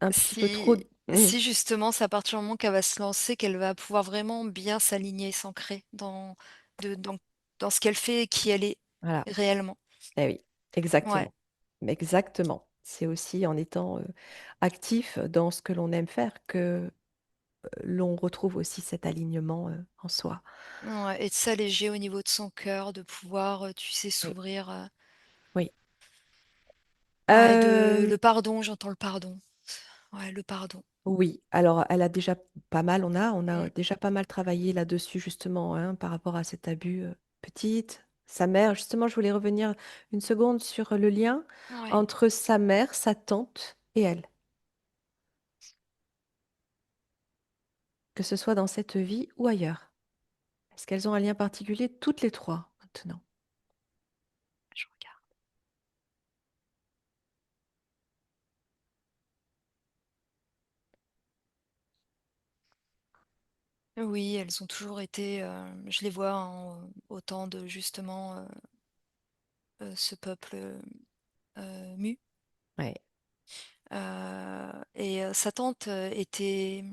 un petit peu trop Si mmh, si justement c'est à partir du moment qu'elle va se lancer, qu'elle va pouvoir vraiment bien s'aligner, s'ancrer de dans ce qu'elle fait et qui elle est voilà, réellement. eh oui, Ouais, exactement, exactement. C'est aussi en étant, actif dans ce que l'on aime faire que, l'on retrouve aussi cet alignement, en soi. ouais et de s'alléger au niveau de son cœur, de pouvoir, tu sais, Oui, s'ouvrir, oui. ouais, de Hem le pardon, j'entends le pardon. Ouais, le pardon. Oui, alors elle a déjà pas mal on Mmh, a déjà pas mal travaillé là-dessus justement, hein, par rapport à cet abus, petite, sa mère justement, je voulais revenir une seconde sur le lien ouais. entre sa mère, sa tante et elle, que ce soit dans cette vie ou ailleurs. Est-ce qu'elles ont un lien particulier toutes les 3 maintenant? Je regarde. Oui, elles ont toujours été, je les vois en autant de justement, ce peuple, mu. Ouais, Et sa tante, était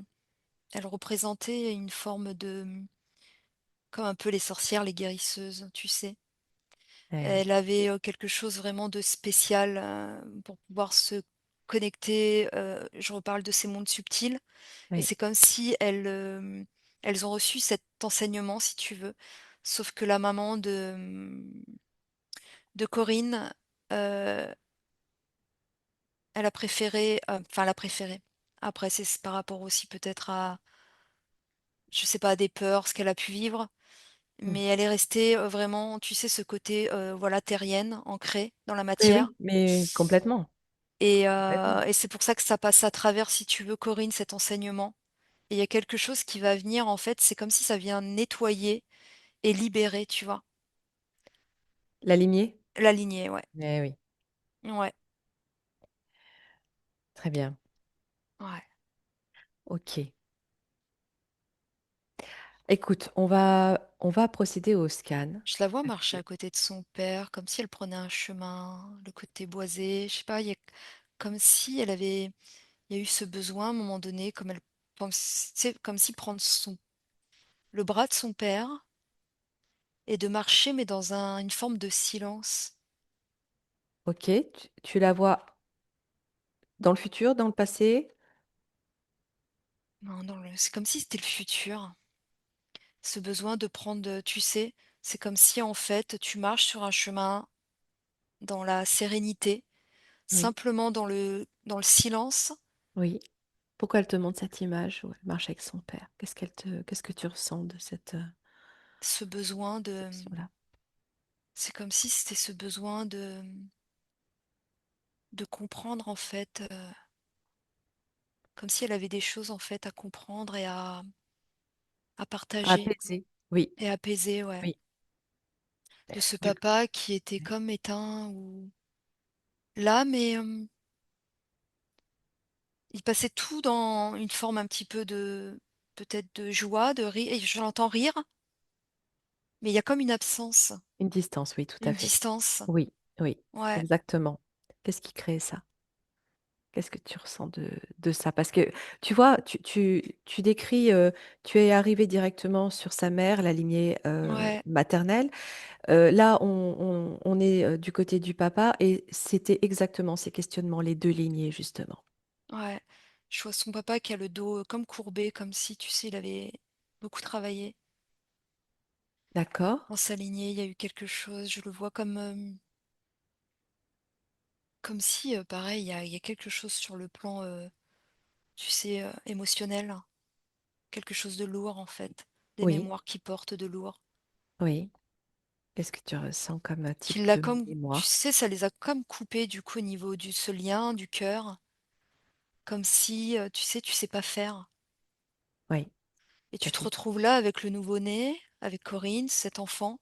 elle représentait une forme de, comme un peu les sorcières, les guérisseuses, tu sais? ouais, Elle avait, quelque chose vraiment de spécial, pour pouvoir se connecter, je reparle de ces mondes subtils et oui. c'est comme si elles ont reçu cet enseignement, si tu veux. Sauf que la maman de Corinne, heu, elle a préféré, enfin elle a préféré. Après c'est par rapport aussi peut-être à, je sais pas, des peurs, ce qu'elle a pu vivre, Mmh. mais elle est restée, vraiment, tu sais, ce côté, voilà, terrienne, ancrée dans la Oui, matière. oui, mais complètement, complètement. Et c'est pour ça que ça passe à travers, si tu veux, Corinne, cet enseignement. Et il y a quelque chose qui va venir, en fait, c'est comme si ça vient nettoyer et libérer, tu vois? La lignée? La lignée, ouais. Eh oui, Ouais, très bien. ouais. OK. Écoute, on va procéder au scan Je la vois parce marcher que à côté de son père, comme si elle prenait un chemin, le côté boisé, je sais pas, il y a comme si elle avait il y a eu ce besoin à un moment donné, comme elle pense, tu sais, comme si prendre le bras de son père et de marcher, mais dans une forme de silence. OK, tu la vois dans le futur, dans le passé? Non, c'est comme si c'était le futur. Ce besoin de prendre, tu sais, c'est comme si en fait tu marches sur un chemin dans la sérénité, Oui, simplement dans le silence, oui. Pourquoi elle te montre cette image où elle marche avec son père? Qu'est-ce que tu ressens de cette, ce besoin de, perception-là? c'est comme si c'était ce besoin de comprendre en fait, comme si elle avait des choses en fait à comprendre et à partager Apaisée. Oui, et apaiser, ouais. oui. De ce Du papa qui était ouais. comme éteint ou là, mais il passait tout dans une forme un petit peu de, peut-être de joie, de rire, et je l'entends rire, mais il y a comme une absence, Une distance, oui, tout à une fait. distance. Oui, oui, Ouais, exactement. Qu'est-ce qui crée ça? Qu'est-ce que tu ressens de ça? Parce que tu vois, tu décris, tu es arrivé directement sur sa mère, la lignée, ouais, maternelle. Là, on est, du côté du papa et c'était exactement ces questionnements, les 2 lignées, justement. ouais. Je vois son papa qui a le dos, comme courbé, comme si, tu sais, il avait beaucoup travaillé D'accord? dans sa lignée. Il y a eu quelque chose, je le vois comme, comme si, pareil, il y a quelque chose sur le plan, tu sais, émotionnel, quelque chose de lourd en fait, des Oui, mémoires qui portent de lourd. oui. Qu'est-ce que tu ressens comme, type Qu'il l'a de comme, tu mémoire? sais, ça les a comme coupés du coup au niveau du ce lien du cœur, comme si, tu sais pas faire. Oui, Et tout à tu te fait. retrouves là avec le nouveau-né, avec Corinne, cet enfant,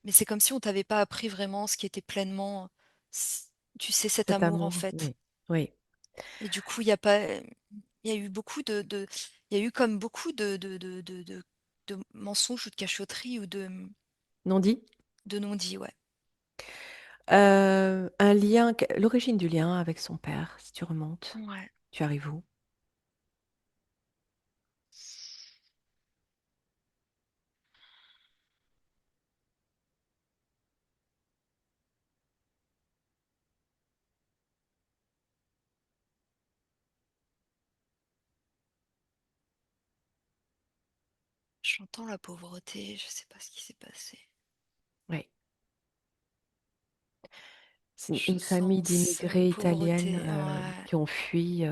mais c'est comme si on t'avait pas appris vraiment ce qui était pleinement, c tu sais, cet Cet amour en amour, fait. oui, oui. Et du coup, il y a pas, il y a eu beaucoup il y a eu comme beaucoup de mensonges ou de cachotteries ou Non dit? de non-dits, ouais. Un lien que l'origine du lien avec son père, si tu remontes, Ouais. tu arrives où? J'entends la pauvreté, je sais pas ce qui s'est passé. Oui. C'est une Je famille sens, d'immigrés italiennes, pauvreté, ouais. qui ont fui,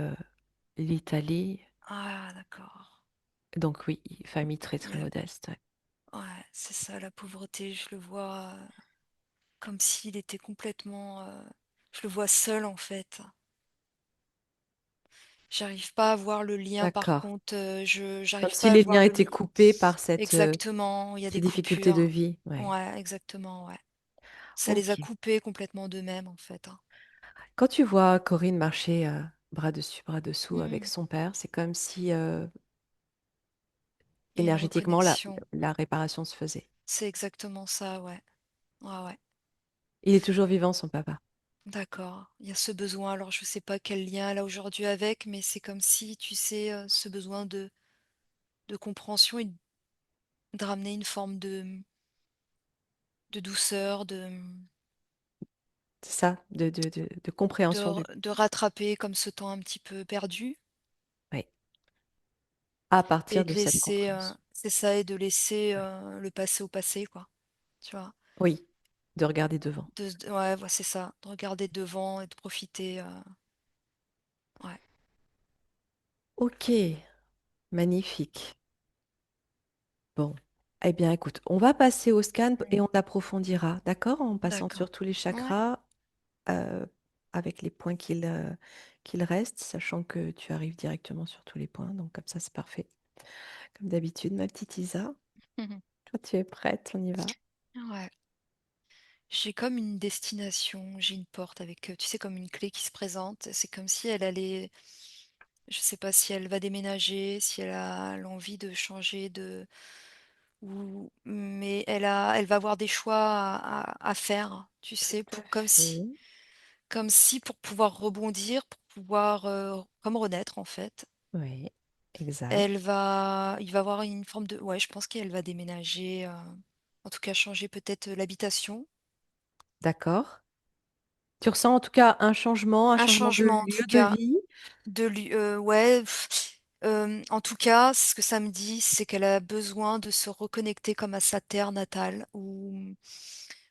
l'Italie. Ah d'accord. Donc oui, famille très, Il y a très modeste, ouais. Ouais, c'est ça la pauvreté, je le vois, comme s'il était complètement, je le vois seul en fait. J'arrive pas à voir le lien par D'accord. contre, je Comme j'arrive si pas à les voir liens le étaient lien. coupés par cette, Exactement, il y a ces des difficultés de coupures. vie, ouais. Ouais, exactement, ouais. Ça les a OK. coupés complètement d'eux-mêmes en fait, hein. Quand tu vois Corinne marcher, bras dessus, bras dessous avec Mmh. son père, c'est comme si, et une énergétiquement, reconnexion. la réparation se faisait. C'est exactement ça, ouais. Ouais, ouais. Il est toujours vivant, son papa. D'accord. Il y a ce besoin, alors je sais pas quel lien elle a aujourd'hui avec, mais c'est comme si, tu sais, ce besoin de compréhension et de ramener une forme de douceur, C'est ça, de compréhension du... de rattraper comme ce temps un petit peu perdu Oui, à et partir de de cette laisser, compréhension. c'est ça, et de laisser, Ouais. le passé au passé, quoi. Tu vois? Oui, de regarder devant. Ouais, c'est ça, de regarder devant et de profiter, ouais. Ok, magnifique. Bon, eh bien, écoute, on va passer au scan Mmh. et on approfondira, d'accord? En passant D'accord. sur tous les Ouais. chakras, euh, avec les points qu'il reste, sachant que tu arrives directement sur tous les points, donc comme ça, c'est parfait. Comme d'habitude, ma petite Isa, Mmh. quand tu es prête, on y va. Ouais. J'ai comme une destination, j'ai une porte avec, tu sais, comme une clé qui se présente. C'est comme si elle allait, je sais pas si elle va déménager, si elle a l'envie de changer de ou mais elle va avoir des choix à faire, tu sais, Tout à pour fait. comme si pour pouvoir rebondir, pour pouvoir, comme renaître en fait. Oui, Elle exact. va il va avoir une forme de ouais, je pense qu'elle va déménager, en tout cas changer peut-être, l'habitation. D'accord. Tu ressens en tout cas un Un changement de changement en lieu tout de cas. vie, Ouais, en tout cas, ce que ça me dit, c'est qu'elle a besoin de se reconnecter comme à sa terre natale ou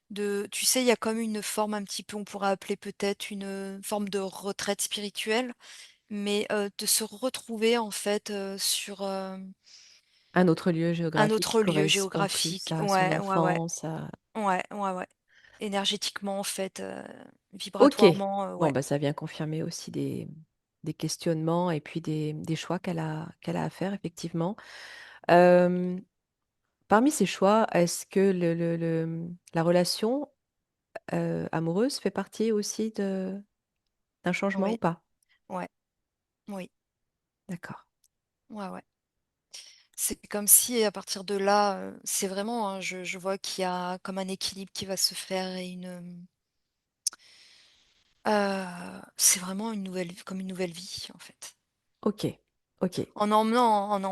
de tu sais, il y a comme une forme un petit peu, on pourrait appeler peut-être une, forme de retraite spirituelle, mais, de se retrouver en fait, sur, un autre lieu un géographique qui autre lieu correspond plus géographique. à son Ouais, ouais, ouais. enfance. Ouais, ouais, ouais. Énergétiquement en fait, Ok. vibratoirement, Bon, ouais. bah, ça vient confirmer aussi des questionnements et puis des choix qu'elle a à faire, effectivement. Euh, Parmi ces choix, est-ce que la relation amoureuse fait partie aussi d'un changement ou Oui, pas? ouais, oui, D'accord. ouais, ouais. C'est comme si à partir de là, c'est vraiment, hein, je vois qu'il y a comme un équilibre qui va se faire et c'est vraiment une nouvelle comme une nouvelle vie, en fait. Ok. Ok. En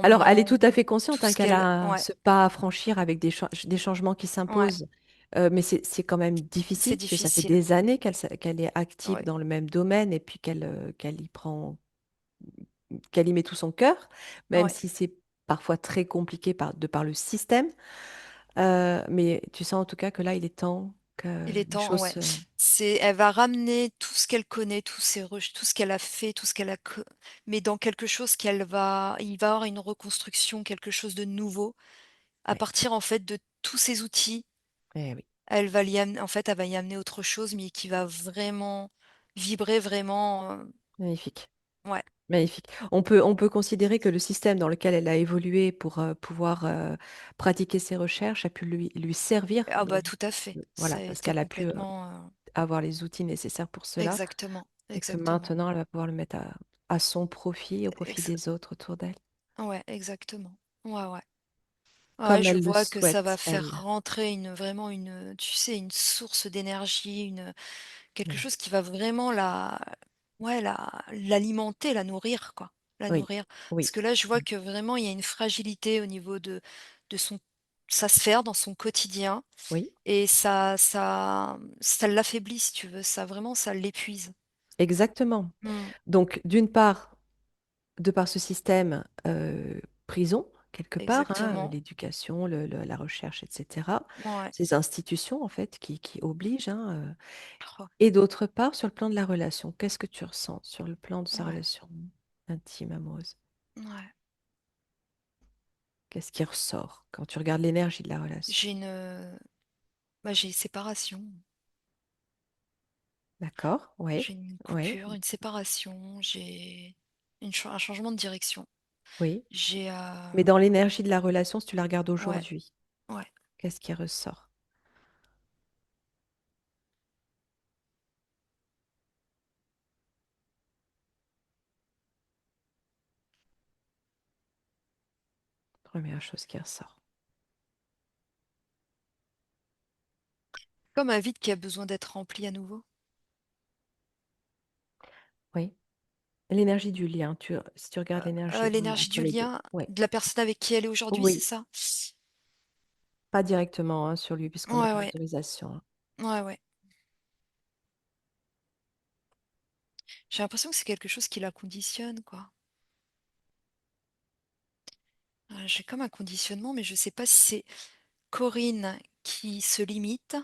Alors, elle est emmenant tout à fait tout consciente hein, ce qu'elle qu'elle a ouais, ce pas à franchir avec des changements qui ouais, s'imposent. Mais c'est quand même c'est difficile, parce que ça fait difficile. des années qu'elle est active Ouais, dans le même domaine et puis qu'elle y met tout son cœur, même ouais. si c'est parfois très compliqué de par le système. Mais tu sens en tout cas que là, il est temps que Il est les temps, choses ouais. Elle va ramener tout ce qu'elle connaît, tout ce qu'elle a fait, tout ce qu'elle a mais dans quelque chose il va y avoir une reconstruction, quelque chose de nouveau, à Ouais. partir, en fait, de tous ces outils. Eh oui, Elle va y amener autre chose, mais qui va vraiment vibrer vraiment, magnifique. ouais. Magnifique. On peut considérer que le système dans lequel elle a évolué pour pouvoir pratiquer ses recherches a pu lui servir. Ah bah, tout à fait. Ça Voilà, a parce été qu'elle a pu complètement, avoir les outils nécessaires pour cela exactement, et que exactement. maintenant, elle va pouvoir le mettre à son profit, au profit Ex des autres autour d'elle, ouais, exactement. Ouais, ouais. Ouais, comme je elle le vois que ça va souhaite, faire elle. rentrer vraiment tu sais, une source d'énergie, quelque Ouais. chose qui va vraiment ouais, l'alimenter, la nourrir, quoi. La Oui, nourrir. Parce oui, que là, je vois que vraiment, il y a une fragilité au niveau de sa sphère, dans son quotidien, oui, et ça l'affaiblit, si tu veux. Ça, vraiment, ça l'épuise. exactement. Mmh. Donc, d'une part, de par ce système, prison, quelque part, hein, Exactement. l'éducation, la recherche, etc., Ouais. ces institutions, en fait, qui obligent, hein, Oh, et d'autre part, sur le plan de la relation, qu'est-ce que tu ressens sur le plan de sa ouais. relation intime, amoureuse? Ouais. Qu'est-ce qui ressort quand tu regardes l'énergie de la relation? J'ai une séparation. D'accord? Oui, J'ai une oui, coupure, une séparation, j'ai un changement de direction. oui. J'ai, Mais dans l'énergie de la relation, si tu la regardes ouais, aujourd'hui, ouais, qu'est-ce qui ressort? Première chose qui ressort. Comme un vide qui a besoin d'être rempli à nouveau. Oui. L'énergie du lien, si tu regardes l'énergie L'énergie entre du les 2. lien Ouais. de la personne avec qui elle est aujourd'hui, c'est Oui, ça? pas directement, hein, sur lui puisqu'on n'a Ouais, pas ouais. l'autorisation, hein. Ouais, ouais. J'ai l'impression que c'est quelque chose qui la conditionne, quoi. J'ai comme un conditionnement, mais je sais pas si c'est Corinne qui se limite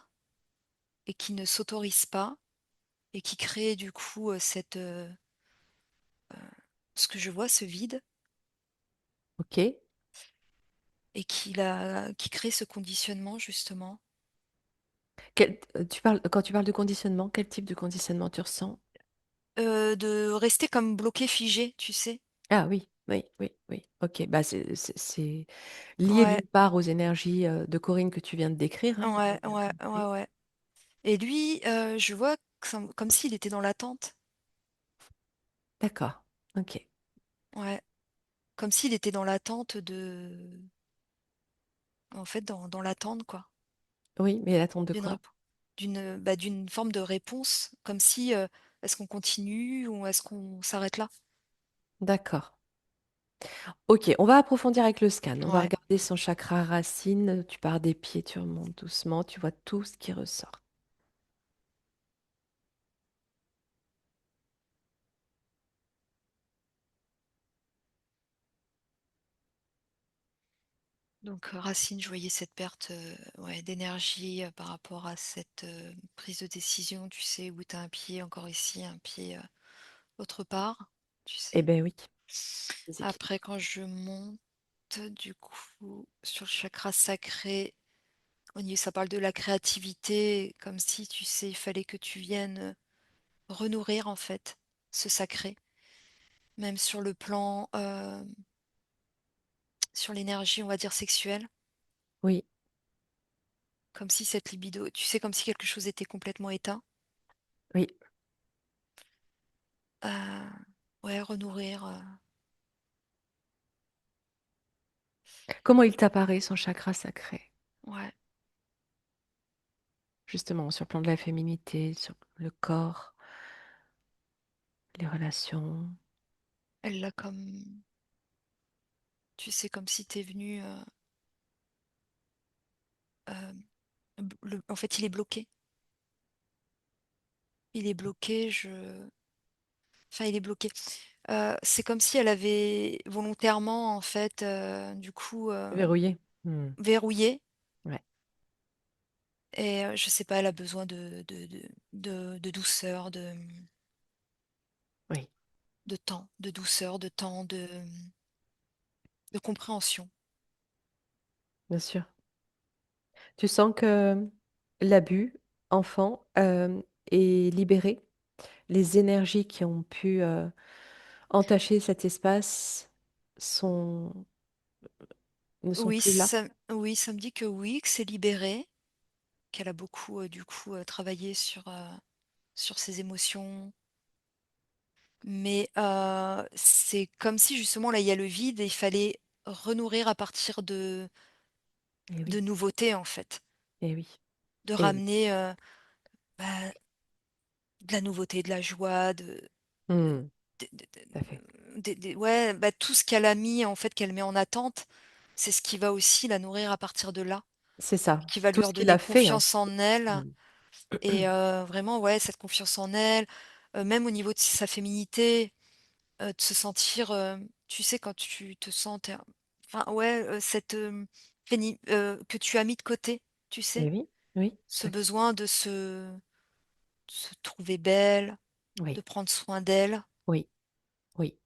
et qui ne s'autorise pas et qui crée du coup, ce que je vois, ce vide OK. et qui crée ce conditionnement justement. Quand tu parles de conditionnement, quel type de conditionnement tu ressens? De rester comme bloqué, figé, tu sais? Ah oui, oui, oui, oui. OK, bah, c'est lié Ouais, d'une part aux énergies, de Corinne que tu viens de décrire, hein, si j'ai ouais, bien ouais, ouais, compris. ouais et lui, je vois comme s'il était dans l'attente. D'accord, OK. Ouais, comme s'il était dans l'attente en fait, dans l'attente, quoi, Oui, mais l'attente de d'une quoi? rép d'une forme de réponse, comme si, est-ce qu'on continue ou est-ce qu'on s'arrête là? D'accord. OK, on va approfondir avec le scan. On va Ouais, regarder son chakra racine, tu pars des pieds, tu remontes doucement, tu vois tout ce qui ressort. donc racine, je voyais cette perte, ouais, d'énergie, par rapport à cette, prise de décision, tu sais, où tu as un pied encore ici, un pied, autre part, tu Eh sais? beh, oui, déséquilibre. Après quand je monte, du coup, sur le chakra sacré, au niveau ça parle de la créativité, comme si, tu sais, il fallait que tu viennes, renourrir, en fait, ce sacré. Même sur le plan, sur l'énergie, on va dire sexuelle, Oui, comme si cette libido tu sais, comme si quelque chose était complètement éteint. oui. Ouais, renourrir, Comment il t'apparaît son chakra sacré? ouais. Justement, sur le plan de la féminité, sur le corps, les relations. Elle l'a comme tu sais, comme si tu es venu, en fait, il est bloqué. Il est bloqué, enfin, il est bloqué. C'est comme si elle avait volontairement, en fait, du coup, Verrouillé? Mmh. verrouillé Ouais, et je sais pas, elle a besoin de douceur, oui, de temps, de douceur, de temps, de compréhension. bien sûr. Tu sens que l'abus, enfant, est libéré? Les énergies qui ont pu, entacher cet espace sont ne sont plus là? Oui, ça me dit que oui, que c'est libéré, qu'elle a beaucoup, du coup, travaillé sur ses émotions. Mais, c'est comme si justement là, il y a le vide et il fallait renourrir à partir Eh de oui, nouveautés, en fait. eh oui, De eh oui. ramener, bah, de la nouveauté, de la joie, Mmh, tout à fait. des ouais, bah, tout ce qu'elle a mis, en fait, qu'elle met en attente, c'est ce qui va aussi la nourrir à partir de là, C'est ça, qui va lui tout ce qu'il redonner a fait, en confiance en elle mmh. et vraiment, ouais, cette confiance en elle, même au niveau de sa féminité, de se sentir, tu sais, quand tu te sens enfin, ouais, cette, que tu as mis de côté, tu sais? Eh oui, oui, Ce tout à fait. besoin de se trouver belle, de Oui, prendre soin d'elle, oui, oui.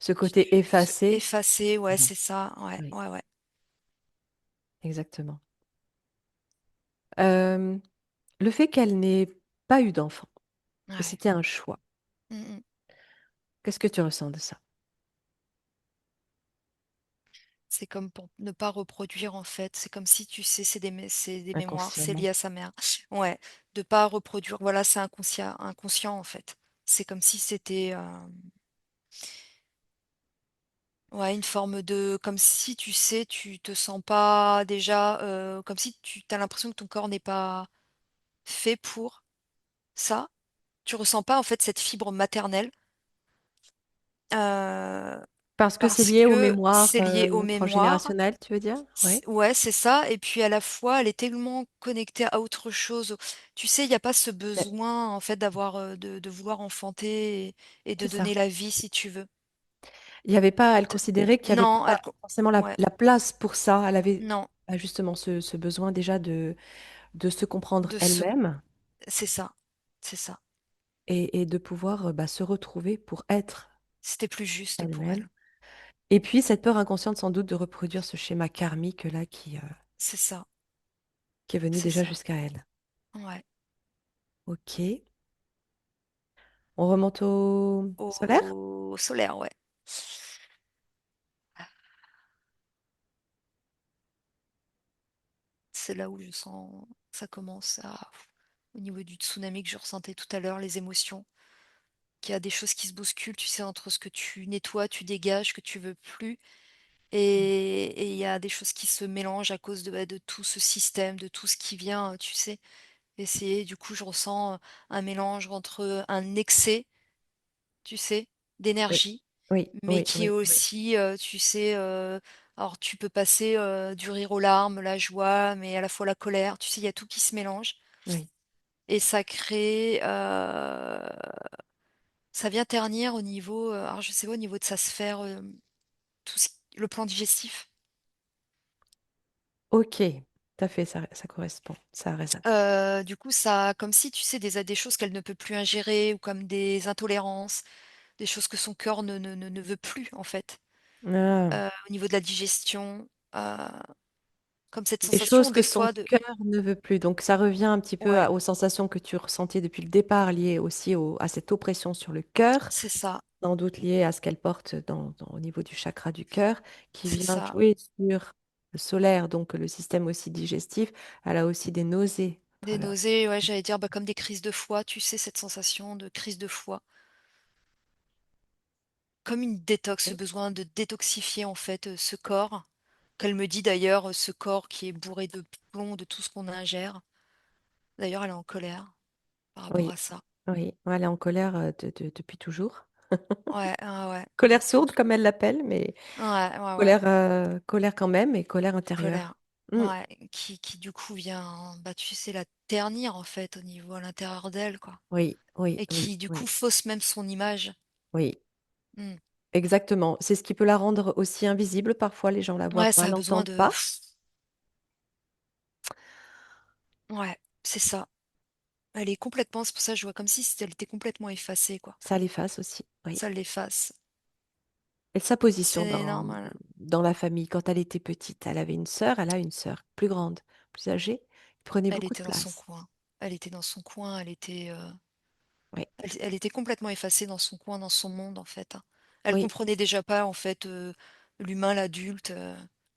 Ce côté se effacé. effacer, ouais, Mmh. c'est ça, ouais, Oui, ouais, ouais, exactement. Hem, le fait qu'elle n'ait pas eu d'enfant, que ouais. c'était un choix, Mmh mh. qu'est-ce que tu ressens de ça? C'est comme pour ne pas reproduire, en fait. C'est comme si, tu sais, c'est des mémoires, c'est Inconsciemment? lié à sa mère. Ouais, de pas reproduire, voilà, c'est inconscient, en fait. C'est comme si c'était, Ouais, une forme de comme si, tu sais, tu te sens pas déjà, comme si tu as l'impression que ton corps n'est pas fait pour ça. Tu ressens pas, en fait, cette fibre maternelle, heu, Parce que c'est parce lié aux que mémoires, c'est lié aux mémoires. transgénérationnelles, tu veux dire? C Oui, Ouais, c'est ça et puis à la fois, elle est tellement connectée à autre chose. Tu sais, il y a pas ce c'est besoin, en fait, d'avoir, de vouloir enfanter et de c'est ça. donner la vie, si tu veux. Il y avait pas elle De considérait qu'il y avait Non, pas elle co forcément la ouais, la place pour ça. Elle avait, non, bah, justement ce besoin déjà de se comprendre de se elle-même c'est ça, c'est ça. et de pouvoir, bah, se retrouver pour être C'était plus juste pour elle-même elle. et puis cette peur inconsciente sans doute de reproduire ce schéma karmique là C'est ça, qui est venu c'est déjà ça. jusqu'à elle. Ouais. OK. On remonte au solaire? Au solaire, ouais. C'est là où je sens ça commence à au niveau du tsunami que je ressentais tout à l'heure, les émotions, qu'il y a des choses qui se bousculent, tu sais, entre ce que tu nettoies, tu dégages, que tu veux plus et il y a des choses qui se mélangent à cause de, bah, de tout ce système, de tout ce qui vient, tu sais? Et du coup, je ressens, un mélange entre un excès, tu sais, Oui. d'énergie, Oui, mais oui, qui est oui, oui, aussi, tu sais, alors tu peux passer, du rire aux larmes, la joie, mais à la fois la colère, tu sais, il y a tout qui se mélange oui. et ça crée, ça vient ternir au niveau, alors je sais pas, au niveau de sa sphère, tout ce le plan digestif. OK, tout à fait, ça correspond, ça résonne. Du coup, ça comme si, tu sais, des choses qu'elle ne peut plus ingérer ou comme des intolérances, des choses que son cœur ne veut plus, en fait, Ah! au niveau de la digestion, heu, comme cette Des choses sensation que des son fois de cœur ne veut plus, donc ça revient un petit peu ouais, aux sensations que tu ressentais depuis le départ, liées aussi à cette oppression sur le cœur, c'est ça, sans doute liée à ce qu'elle porte au niveau du chakra du cœur, qui c'est vient ça. jouer sur le solaire, donc le système aussi digestif. Elle a aussi des nausées à Des travers. nausées, ouais, j'allais dire, bah, comme des crises de foie, tu sais, cette sensation de crise de foie. Comme une détox, ce Oui, besoin de détoxifier, en fait, ce corps, qu'elle me dit d'ailleurs, ce corps qui est bourré de plomb, de tout ce qu'on ingère. D'ailleurs, elle est en colère par rapport oui, à ça. oui. Ouais, elle est en colère depuis toujours. Ouais, ouais, ouais. Colère sourde, comme elle l'appelle, mais Ouais, ouais, ouais. colère quand même et colère Colère. intérieure. Mm, Ouais, qui du coup vient, bah, tu sais, la ternir, en fait, au niveau à l'intérieur d'elle, quoi. oui, oui, Et oui, qui, du coup, oui, fausse même son image. oui. Mmh. Exactement. C'est ce qui peut la rendre aussi invisible. Parfois, les gens la voient Ouais, pas, ça a besoin l'entendent de pas. ouais, c'est ça. Elle est complètement c'est pour ça que je vois comme si elle était complètement effacée, quoi. Ça l'efface aussi, oui. Ça l'efface. Et sa position C'est normal. dans la famille, quand elle était petite, elle avait une sœur, elle a une sœur plus grande, plus âgée, qui prenait Elle beaucoup de était dans son place. coin. Elle était dans son coin, Oui, elle était complètement effacée dans son coin, dans son monde, en fait, hein. Elle oui. comprenait déjà pas, en fait, l'humain, l'adulte,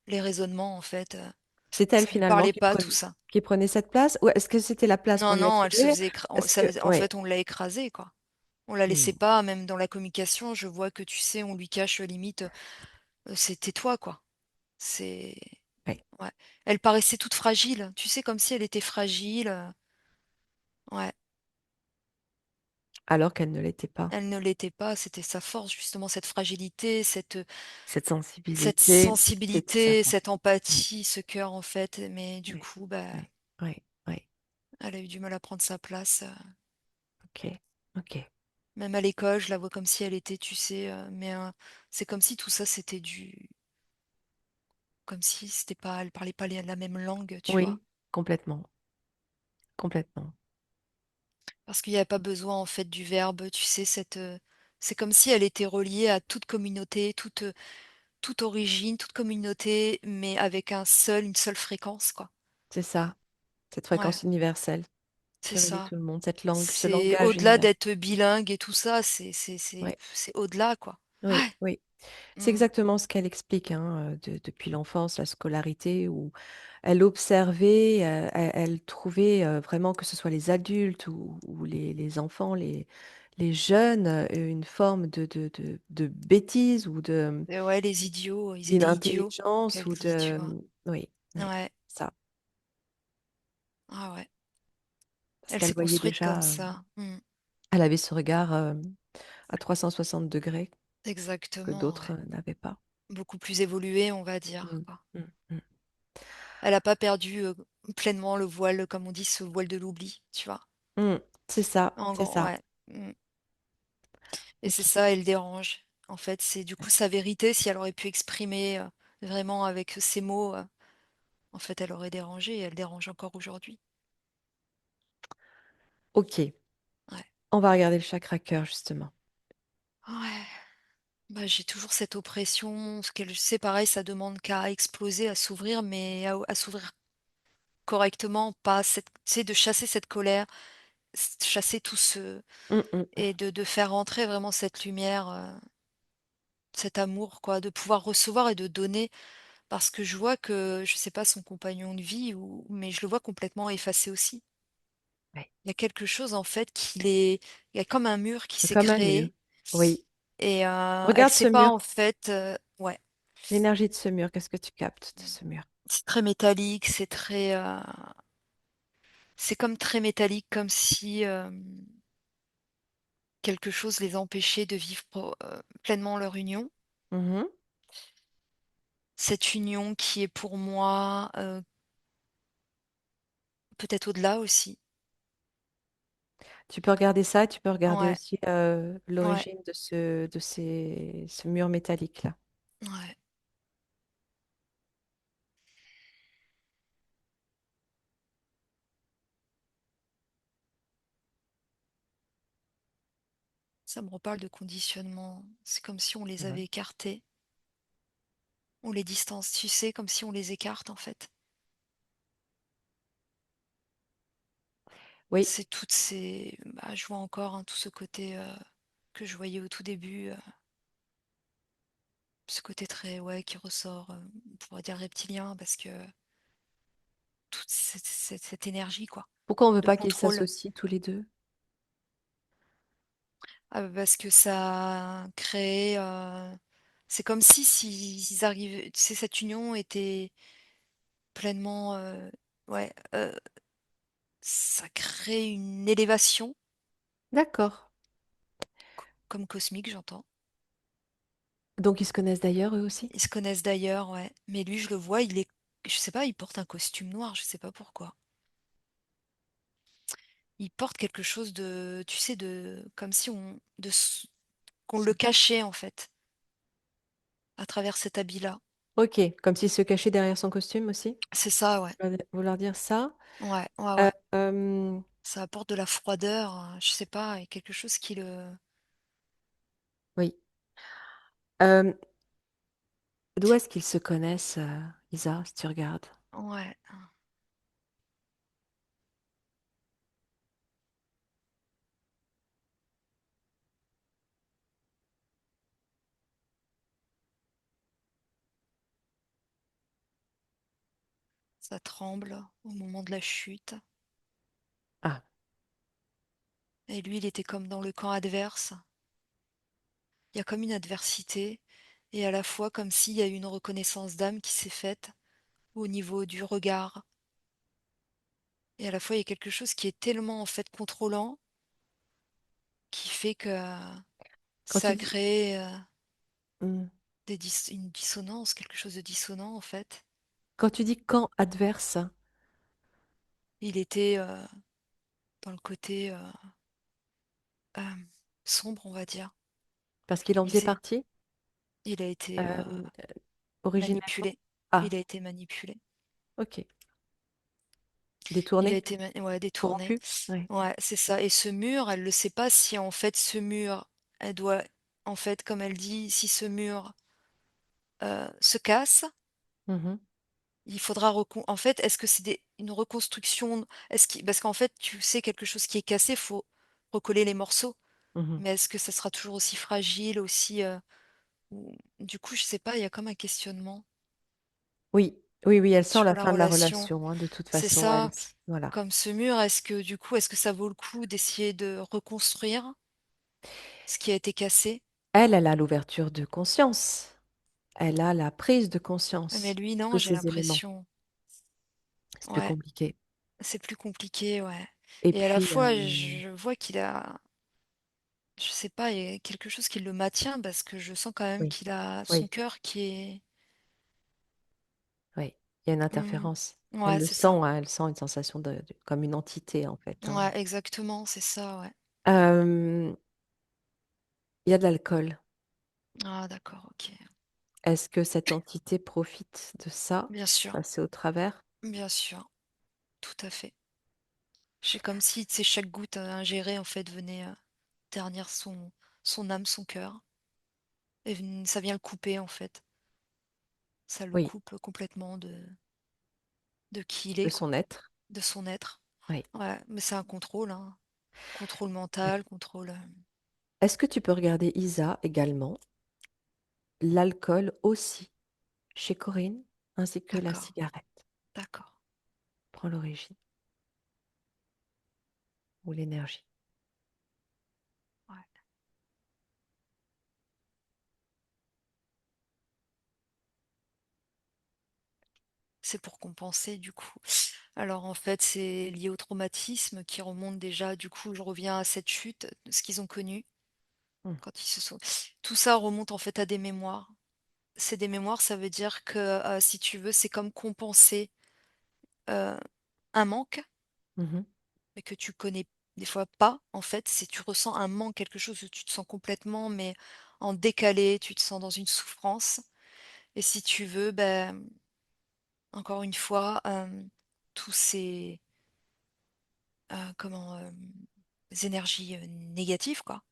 les raisonnements, en fait, C'est elle ça lui finalement parlait pas tout ça. qui prenait cette place? Ou est-ce que c'était la place qu'on Non, lui non, elle se attribuait? faisait écra on Est-ce ça que en oui. fait, on l'a écrasée, quoi. On la laissait Mmh. pas, même dans la communication, je vois que, tu sais, on lui cache, limite, c'est tais-toi, quoi. C'est Oui. ouais. Elle paraissait toute fragile, tu sais, comme si elle était fragile, ouais. Alors qu'elle ne l'était pas. Elle ne l'était pas, c'était sa force, justement, cette fragilité, Cette cette sensibilité, c'était sa sensibilité, force. cette Oui, empathie, ce cœur, en fait, mais du oui, coup, bah, oui, oui, oui. elle a eu du mal à prendre sa place, OK, OK. même à l'école, je la vois comme si elle était, tu sais, mais, c'est comme si tout ça, c'était comme si c'était pas elle parlait pas la même langue, tu vois? Oui, complètement, complètement. Parce qu'il y avait pas besoin, en fait, du verbe, tu sais, c'est comme si elle était reliée à toute communauté, toute origine, toute communauté, mais avec une seule fréquence, quoi. C'est ça, cette Ouais, fréquence universelle c'est qui relie ça. tout le monde, cette langue, ce C'est langage au-delà universel. d'être bilingue et tout ça, c'est au-delà, quoi. Oui, Ouais. oui. C'est Mmh. exactement ce qu'elle explique, hein, depuis l'enfance, la scolarité, où elle observait, elle trouvait vraiment que ce soit les adultes ou les enfants, les jeunes une forme de bêtise ou de Et ouais, les idiots, ils étaient idiots, d'inintelligence qu'elle ou dit, tu vois? oui, oui, Ouais, ça. ah ouais. Parce Elle qu'elle s'est voyait construite comme déjà, ça. Mmh. elle avait ce regard à 360 degrés que Exactement, d'autres ouais. n'avaient pas. Beaucoup plus évoluée, on va dire, Mm, quoi. mm, mm. Elle a pas perdu, pleinement le voile, comme on dit, ce voile de l'oubli, tu vois? Mm, c'est ça, En c'est gros, ça. ouais. Mmh. Et c'est Ok. ça, elle dérange. En fait, c'est du coup sa vérité, si elle aurait pu exprimer, vraiment avec ces mots, en fait, elle aurait dérangé et elle dérange encore aujourd'hui. Ok. Ouais. On va regarder le chakra cœur justement. Ouais, bah, j'ai toujours cette oppression, ce qu'elle c'est pareil, ça demande qu'à exploser, à s'ouvrir, mais à s'ouvrir correctement, pas cette tu sais, de chasser cette colère, chasser tout ce Mm, mm. et de faire rentrer vraiment cette lumière, cet amour quoi, de pouvoir recevoir et de donner. Parce que je vois que, je sais pas son compagnon de vie ou mais je le vois complètement effacé aussi. Ouais. Il y a quelque chose en fait qu'il est il y a comme un mur qui C'est s'est comme un mur. créé Oui. et elle Regarde sait ce pas mur. en fait, ouais, L'énergie de ce mur, qu'est-ce que tu captes de ce mur? c'est très métallique, c'est comme très métallique, comme si, quelque chose les empêchait de vivre pleinement leur union. Mhm. Cette union qui est pour moi, peut-être au-delà aussi. Tu peux regarder ça, tu peux regarder Ouais, aussi ouais, l'origine ce mur métallique-là. ouais. Ça me reparle de conditionnement. C'est comme si on les Mhm. avait écartés, on les distance, tu sais, comme si on les écarte en fait. Oui, C'est toutes ces bah, je vois encore, hein, tout ce côté, que je voyais au tout début, ce côté très ouais, qui ressort, on pourrait dire reptilien parce que toute cette énergie quoi, pourquoi on ne veut de pas qu'ils contrôle. s'associent tous les deux? Ah bah, parce que ça crée, c'est comme si ils arrivaient tu sais, cette union était pleinement, ouais, ça crée une élévation, D'accord. comme cosmique, j'entends. Donc ils se connaissent d'ailleurs eux aussi? Ils se connaissent d'ailleurs, ouais. Mais lui, je le vois, il est je sais pas, il porte un costume noir, je sais pas pourquoi. Il porte quelque chose de tu sais, de comme si on de s qu'on le cachait, en fait, à travers cet habit-là. Ok, comme s'il se cachait derrière son costume aussi? C'est ça, ouais. Vouloir dire ça? Ouais, ouais, Euh, ouais. euh, Ça apporte de la froideur, je sais pas, il y a quelque chose qui le oui. Euh, D'où est-ce qu'ils se connaissent, Isa, si tu regardes? ouais, ça tremble au moment de la chute Ah, et lui, il était comme dans le camp adverse. Il y a comme une adversité et à la fois comme s'il y a eu une reconnaissance d'âme qui s'est faite au niveau du regard et à la fois il y a quelque chose qui est tellement en fait contrôlant qui fait que quand ça tu a dis, créé, hmm, une dissonance, quelque chose de dissonant en fait. quand tu dis camp adverse, Il était, dans le côté, hem, sombre on va dire. parce qu'il en Il faisait faisait partie, il a été, euh, originellement? manipulé. Ah, Il a été manipulé. ok. Il a Détourné? été ouais détourné. Corrompu? Oui. Ouais, c'est ça et ce mur, elle ne sait pas si en fait ce mur, elle doit en fait, comme elle dit, si ce mur, se casse, Mhm, il faudra en fait, est-ce que c'est une reconstruction? Est-ce qui parce qu'en fait, tu sais quelque chose qui est cassé, faut recoller les morceaux, mhm. mais est-ce que ça sera toujours aussi fragile, aussi, ou du coup, je sais pas, il y a comme un questionnement Oui, oui, oui, elle sent sur la la fin de la relation. relation, hein, de toute C'est façon, elle, ça, voilà. comme ce mur, est-ce que du coup, est-ce que ça vaut le coup d'essayer de reconstruire? Ce qui a été cassé. Elle a l'ouverture de conscience. Elle a la prise de Mais conscience lui, de non, tous j'ai ces éléments. l'impression. C'est plus Ouais, compliqué. c'est plus compliqué, ouais. Et Et à la puis, fois, je vois qu'il a, je sais pas, il y a quelque chose qui le maintient parce que je sens quand même oui, qu'il a son oui, cœur qui est. oui, il y a une Hmm. interférence. Elle Ouais, le c'est sent, ça. hein, elle sent une sensation comme une entité, en fait, hein. Ouais, exactement, c'est ça, ouais. Euh, il y a de l'alcool. Ah, d'accord, ok. Est-ce que cette entité profite de ça, Bien pour sûr, passer au travers? bien sûr, tout à fait. C'est comme si, tu sais, chaque goutte ingérée, en fait, venait ternir son âme, son cœur. Et ça vient le couper, en fait. Ça le Oui, coupe complètement de qui il de est, quoi, son être. de son être. Oui, Ouais, mais c'est un contrôle, hein. Contrôle oui. mental, contrôle. Est-ce que tu peux regarder Isa également, l'alcool aussi, chez Corinne, ainsi que la D'accord, cigarette? d'accord. Prends l'origine ou l'énergie. Ouais. C'est pour compenser, du coup. Alors, en fait, c'est lié au traumatisme qui remonte déjà. Du coup, je reviens à cette chute, ce qu'ils ont connu Hmm. quand ils se sont. Tout ça remonte en fait à des mémoires. C'est des mémoires, ça veut dire que, si tu veux, c'est comme compenser, heu, un manque, Mhm. mais que tu connais des fois pas, en fait. C'est tu ressens un manque, quelque chose où tu te sens complètement, mais en décalé, tu te sens dans une souffrance et si tu veux, ben, encore une fois, tous ces, comment, les énergies, négatives, quoi.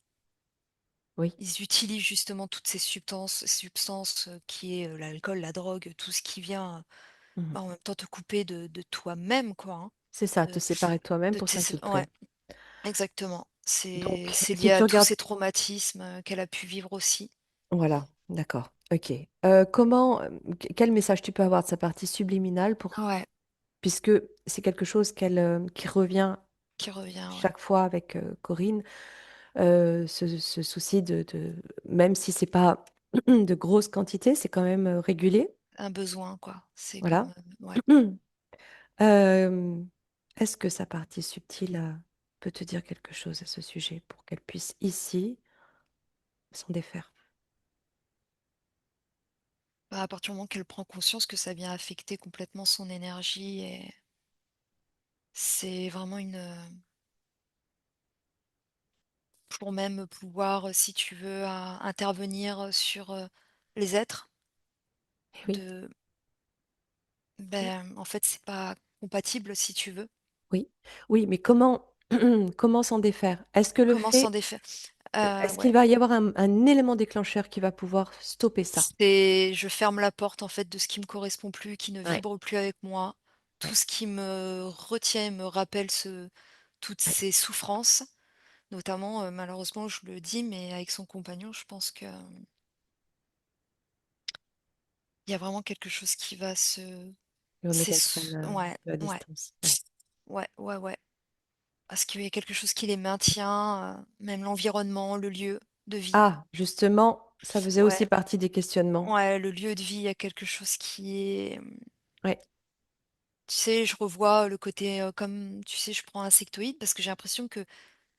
Oui. Ils utilisent justement toutes ces substances, qui est, l'alcool, la drogue, tout ce qui vient, Mhm. bah, en même temps te couper de toi-même, quoi, hein. C'est ça, te De séparer de toi-même de pour tes ouais, s'infiltrer. exactement. C'est Donc, lié si tu à tous regardes, ces traumatismes, qu'elle a pu vivre aussi. voilà, d'accord, ok. Comment, quel message tu peux avoir de sa partie subliminale Ouais, puisque c'est quelque chose qui revient qui revient, ouais. chaque fois avec Corinne, ce souci même si c'est pas de grosses quantités, c'est quand même régulier, Un besoin, quoi. C'est comme, voilà. ouais. Euh, Est-ce que sa partie subtile peut te dire quelque chose à ce sujet pour qu'elle puisse ici s'en défaire? Bah, à partir du moment qu'elle prend conscience que ça vient affecter complètement son énergie et c'est vraiment pour même pouvoir, si tu veux, intervenir, sur, les êtres Eh oui, de oui, ben, en fait, c'est pas compatible si tu veux. oui, oui, mais comment, comment s'en défaire? Comment s'en défaire? Est-ce qu'il Ouais, va y avoir un élément déclencheur qui va pouvoir stopper ça? c'est je ferme la porte, en fait, de ce qui me correspond plus, qui ne Ouais, vibre plus avec moi. Tout ouais, ce qui me retient et me rappelle toutes ouais. ces souffrances, notamment, malheureusement, je le dis, mais avec son compagnon, je pense que, il y a vraiment quelque chose qui va Il vaut mieux qu'elle prenne ouais, de la ouais, distance. Ouais. ouais, ouais, ouais. Parce qu'il y a quelque chose qui les maintient, même l'environnement, le lieu de vie. Ah, justement, ça faisait aussi Ouais, partie des questionnements. ouais, le lieu de vie, il y a quelque chose qui est, Ouais, tu sais, je revois le côté, comme, tu sais, je prends un sectoïde parce que j'ai l'impression qu'il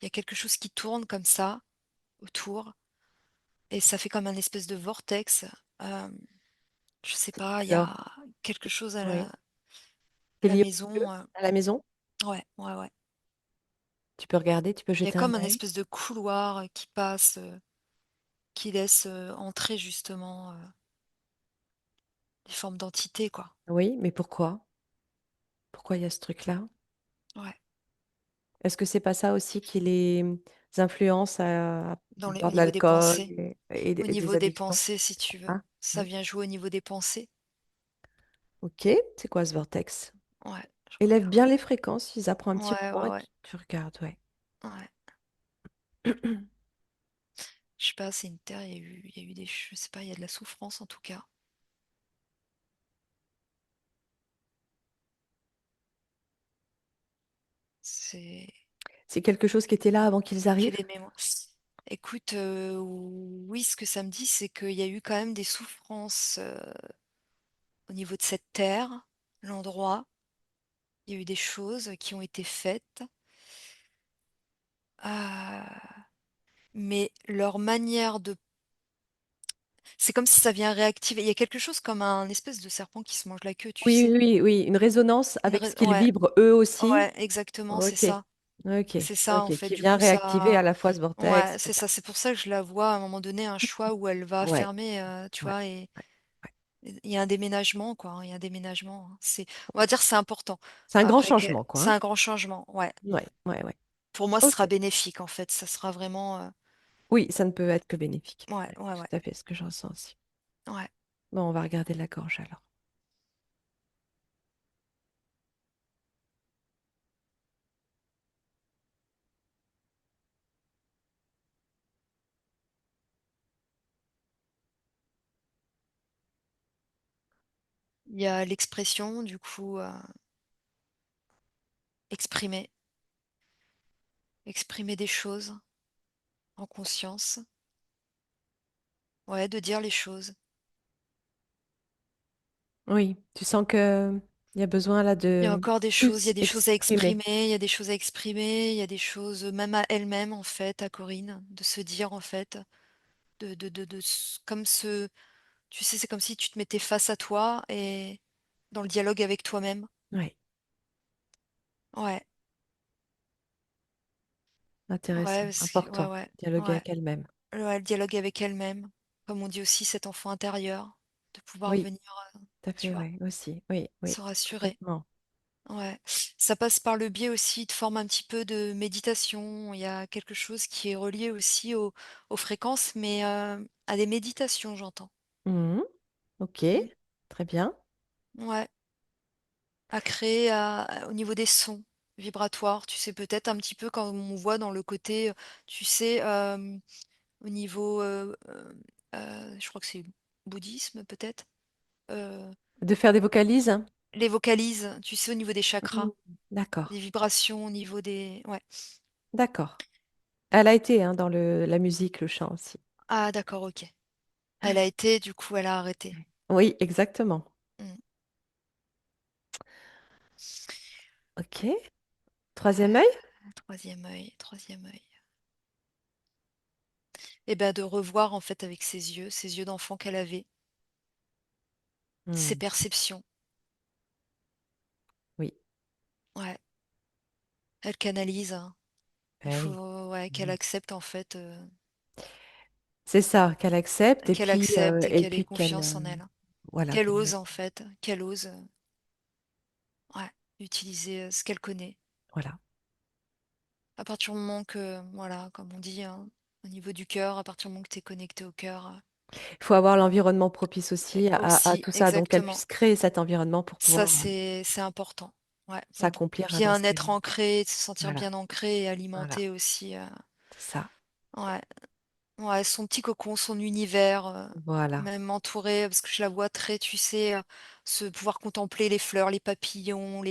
y a quelque chose qui tourne comme ça autour et ça fait comme un espèce de vortex. Hem, je sais pas, il y a alors, quelque chose à oui. C'est la lié au lieu, maison, à la maison? ouais, ouais, ouais. Tu peux regarder, tu peux Il y a jeter un comme un œil. espèce de couloir, qui passe, qui laisse, entrer justement, des formes d'entités, quoi. Oui, mais pourquoi? Pourquoi il y a ce truc-là? Ouais, Est-ce que c'est pas ça aussi qui les influence à au boire de niveau des l'alcool pensées. Au et des niveau des addictions? pensées, si tu veux. Ah, Ça oui. vient jouer au niveau des pensées. Ok, c'est quoi ce vortex? Ouais, je Élève bien regarde. les fréquences, ils apprennent un petit Ouais, moment ouais, et ouais, tu regardes, ouais. ouais. Je sais pas, c'est une terre, il y a eu des je sais pas, il y a de la souffrance en tout cas. C'est C'est quelque chose qui était là avant qu'ils j'ai arrivent? des mémoires. Écoute, oui, ce que ça me dit, c'est qu'il y a eu quand même des souffrances, au niveau de cette terre, l'endroit. Il y a eu des choses qui ont été faites, mais leur manière de c'est comme si ça vient réactiver. Il y a quelque chose comme un espèce de serpent qui se mange la queue, tu Oui, sais? oui, oui, oui, une résonance Une avec rais ce qu'ils Ouais, vibrent eux aussi. ouais, exactement, c'est Ok, ça. ok, C'est ça, en ok, fait, qui du vient coup, réactiver ça à la fois ce ouais, vortex, c'est etc. ça. C'est pour ça que je la vois à un moment donné, un choix où elle va Ouais, fermer, tu ouais, vois? Et ouais, ouais. il y a un déménagement, quoi, hein, il y a un déménagement, hein. C'est On va dire, c'est important. C'est un grand Après que changement, quoi, c'est hein. un grand changement, ouais. Ouais, ouais, ouais. Pour moi, ce Ok. sera bénéfique, en fait. Ça sera vraiment, Oui, ça ne peut être que bénéfique. ouais, Ouais, ouais, ouais, tout à fait ce que je ressens aussi. ouais. Bon, on va regarder la gorge alors. Il y a l'expression, du coup, exprimer, exprimer des choses en conscience. Ouais, de dire les choses. Oui, tu sens que il y a besoin là Il y a de encore des choses, il y a plus des choses à exprimer. exprimer, il y a des choses à exprimer, il y a des choses, même à elle-même, en fait, à Corinne, de se dire, en fait, comme tu sais, c'est comme si tu te mettais face à toi et dans le dialogue avec toi-même. Oui, Ouais, intéressant, ouais, ouais, important. ouais, Dialoguer ouais. avec elle-même. Ouais, le dialogue avec elle-même. Comme on dit aussi, cet enfant intérieur, de pouvoir Oui, venir, tout à tu fait, vois, oui, aussi. Oui, oui, se rassurer. complètement. Ouais. Ça passe par le biais aussi de formes un petit peu de méditation. Il y a quelque chose qui est relié aussi aux fréquences, mais à des méditations, j'entends. Mhm. Ok, Mm. très bien. Ouais. À créer au niveau des sons vibratoires. Tu sais, peut-être un petit peu comme on voit dans le côté, tu sais, au niveau, je crois que c'est bouddhisme peut-être. euh, De faire des vocalises? les vocalises, tu sais, au niveau des Mhm. chakras, des D'accord, vibrations au niveau des. Ouais. d'accord. Elle a été hein, dans la musique, le chant aussi. Ah, d'accord, ok. Elle a été, du coup, elle a arrêté. Oui, exactement. Mm. Ok. Troisième œil? Troisième œil, troisième œil. Et ben de revoir en fait avec ses yeux d'enfant qu'elle avait, ses Hmm. perceptions. Oui, Ouais, elle canalise, hein. Il eh oui. faut, ouais, qu'elle Mhm. accepte en fait, C'est ça, qu'elle accepte qu'elle accepte et et qu'elle ait puis qu'elle confiance en elle. voilà, Qu'elle ose en fait, qu'elle ose, ouais, utiliser ce qu'elle connaît. voilà. À partir du moment que, voilà, comme on dit, hein, au niveau du cœur, à partir du moment que tu es connecté au cœur, Il faut avoir l'environnement propice aussi à aussi, tout ça, donc qu'elle exactement. puisse créer cet environnement pour Ça, pouvoir c'est important. Ouais, pour s'accomplir dans bien ses... être ancré, se sentir Voilà, bien ancré et voilà, alimenté aussi. c'est ça. Ouais, ouais, son petit cocon, son univers, Voilà. même entouré, parce que je la vois très, tu sais, se pouvoir contempler les fleurs, les papillons,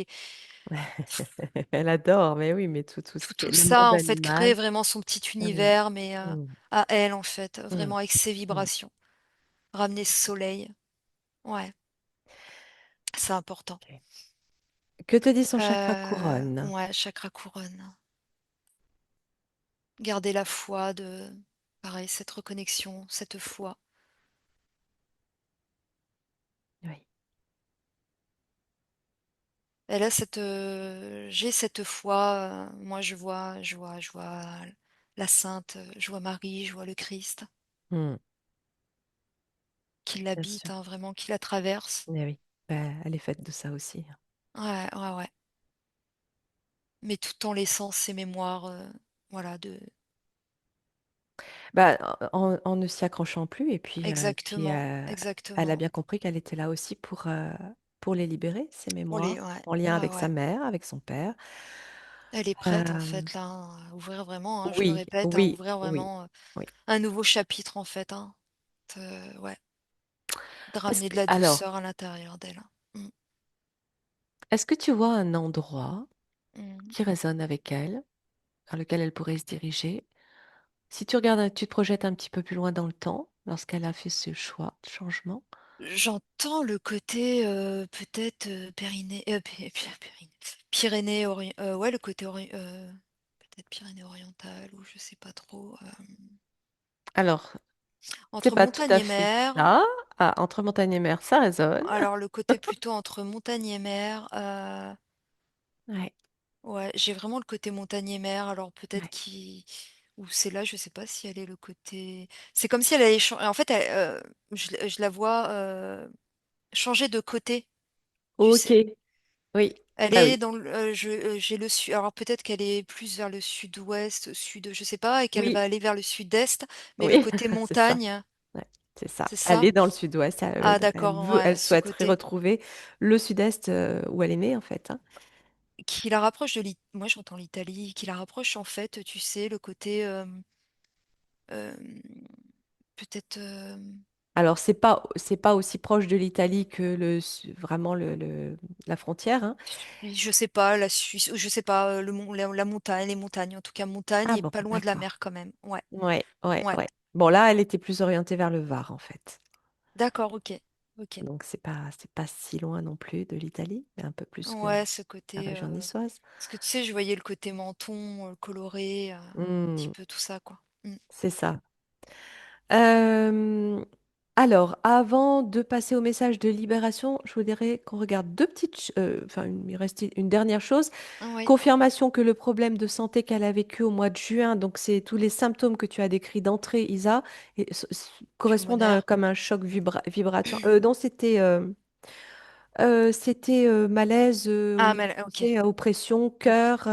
Elle adore, mais oui, mais tout ce qui est tout le ça, monde en fait, créer animal. vraiment son petit Ah oui. univers, mais Mm, à elle, en fait, mm, vraiment avec ses mm. vibrations. Ramener ce soleil. Ouais, c'est important. Ok. Que te dit son chakra couronne? Ouais, chakra couronne. Garder la foi pareil, cette reconnexion, cette foi. Oui. Elle a j'ai cette foi, moi je vois la Sainte, je vois Marie, je vois le Christ Mm, qui bien l'habite, sûr. hein, vraiment, qui la traverse. Mais oui, ben, elle est faite de ça aussi. Ouais, ouais, ouais. Mais tout en laissant ses mémoires, voilà, Bah, en ne s'y accrochant plus, et puis exactement, elle a exactement. bien compris qu'elle était là aussi pour les libérer, ses mémoires, Ouais, en lien ouais, avec sa ouais. mère, avec son père. Elle est prête en Euh, fait là, hein, à ouvrir vraiment, hein, je le oui, répète, à oui, ouvrir oui, vraiment oui. un nouveau chapitre en fait, hein. Ouais, de ramener de la Alors, douceur à l'intérieur d'elle, hein. Mm, est-ce que tu vois un endroit mm. qui résonne avec elle, vers lequel elle pourrait se diriger, Si tu regardes, tu te projettes un petit peu plus loin dans le temps, lorsqu'elle a fait ce choix de changement. J'entends le côté, peut-être, Pyrénées ouais, le côté peut-être Pyrénées-Orientales ou je sais pas trop, Alors, c'est entre pas tout montagne à et fait mer. ça. Ah, entre montagne et mer, ça résonne. Alors le côté plutôt entre montagne et mer, Ouais, ouais, j'ai vraiment le côté montagne et mer, alors peut-être ouais. qui ou c'est là, je sais pas si elle est le côté c'est comme si elle allait chan en fait, je la vois, changer de côté, tu Ok, sais? oui. Elle Ah est oui, dans le j'ai le sud alors peut-être qu'elle est plus vers le sud-ouest, sud, je sais pas et qu'elle oui, va aller vers le sud-est, mais le oui, côté c'est ça. montagne, Ouais, c'est ça. c'est Elle ça? est dans le sud-ouest. Ah Elle d'accord, veut, ouais, elle ce souhaiterait côté retrouver le sud-est où elle est née, en fait, hein. qui la rapproche de moi j'entends l'Italie, qui la rapproche en fait, tu sais, le côté, hem, peut-être, Alors, c'est pas aussi proche de l'Italie que vraiment la frontière, hein. je sais pas, la Suisse, je sais pas, le mont la montagne, les montagnes, en tout cas montagne Ah et bon, pas loin de la d'accord. mer quand même. Ouais, Ouais, ouais, ouais. ouais. Bon, là, elle était plus orientée vers le Var, en fait. D'accord, OK. OK. Donc, c'est pas si loin non plus de l'Italie, mais un peu plus que Ouais, ce la côté, région niçoise. parce que tu sais, je voyais le côté menton, coloré, un petit Hmm, peu tout ça, quoi. Mmh. c'est ça. Euh, alors, avant de passer au message de libération, je voudrais qu'on regarde deux enfin, il reste une dernière chose. Oui, Confirmation que le problème de santé qu'elle a vécu au mois de juin, donc c'est tous les symptômes que tu as décrits d'entrée, Isa, correspondent pulmonaire. comme un choc vibratoire. Non, c'était malaise, Ah mais tu OK. sais, oppression, Ouf. cœur,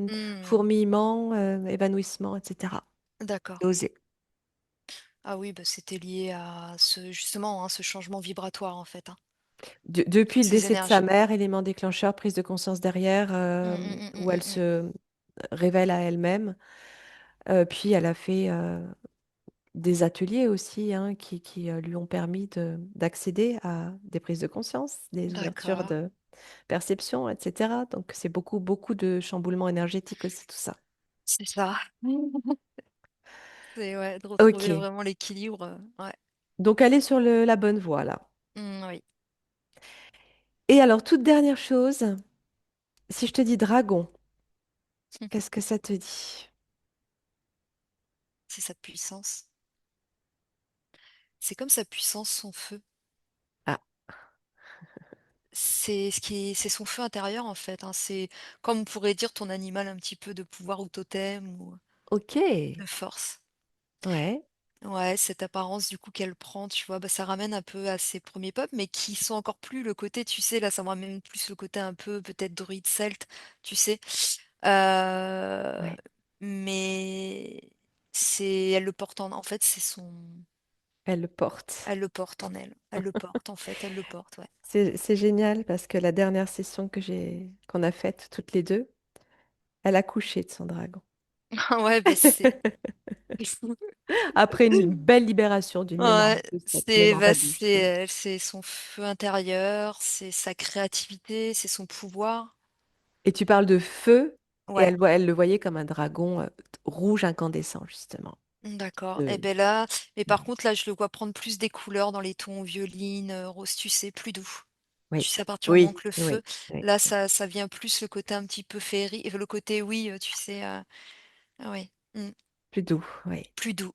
Mmh. fourmillement, évanouissement, etc. D'accord. Nausée. Ah oui, bah, c'était lié à ce justement, hein, ce changement vibratoire, en fait, hein. Depuis Toutes le ces décès de sa énergies. mère, élément déclencheur, prise de conscience derrière, où elle se révèle à elle-même. Puis elle a fait des ateliers aussi hein, qui lui ont permis d'accéder à des prises de conscience, des ouvertures D'accord. de perception, etc. Donc c'est beaucoup, beaucoup de chamboulements énergétiques aussi, tout ça. C'est ça. C'est ouais, de retrouver Ok. vraiment l'équilibre, ouais. Donc elle est sur la bonne voie là. Mmh, oui. Et alors, toute dernière chose, si je te dis dragon, qu'est-ce que ça te dit? C'est sa puissance. C'est comme sa puissance, son feu. Ah, C'est son feu intérieur, en fait, hein. C'est comme on pourrait dire ton animal un petit peu de pouvoir ou totem ou ok. de force. Ouais, Ouais, cette apparence du coup qu'elle prend, tu vois? Bah, ça ramène un peu à ses premiers peuples, mais qui sont encore plus le côté, tu sais, là, ça me ramène plus le côté un peu peut-être druide celte, tu sais? Heu, ouais. mais c'est elle le porte en fait, Elle le porte. elle le porte en elle. Elle le porte, en fait, elle le porte, ouais. C'est génial parce que la dernière session qu'on a faite toutes les deux, elle a couché de son dragon. Ah ouais, beh, c'est Après une belle libération d'une mémoire, ouais, de cette c'est mémoire bah, d'abus, c'est justement. elle, c'est son feu intérieur, c'est sa créativité, c'est son pouvoir. Et tu parles de feu, et Ouais. elle le voyait comme un dragon rouge incandescent, justement. D'accord et Euh, beh, là mais par contre, là, je le vois prendre plus des couleurs dans les tons violine, rose, tu sais, plus doux. oui, Tu sais, à partir du moment oui, que le feu, oui, oui. là, ça vient plus le côté un petit peu féerie le côté oui, tu sais, ah oui, Plus doux, oui. plus doux.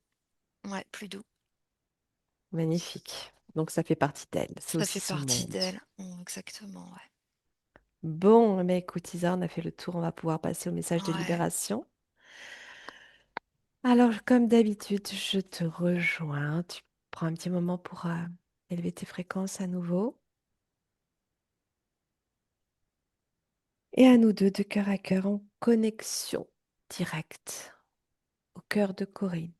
Ouais, plus doux. Magnifique. Donc ça fait partie d'elle. C'est Ça aussi fait son partie monde. d'elle. Exactement, ouais. Bon, mais écoute, Isa, on a fait le tour. On va pouvoir passer au message de Ouais. libération. Alors, comme d'habitude, je te rejoins. Tu prends un petit moment pour élever tes fréquences à nouveau. Et à nous deux, de cœur à cœur, en connexion directe au cœur de Corinne.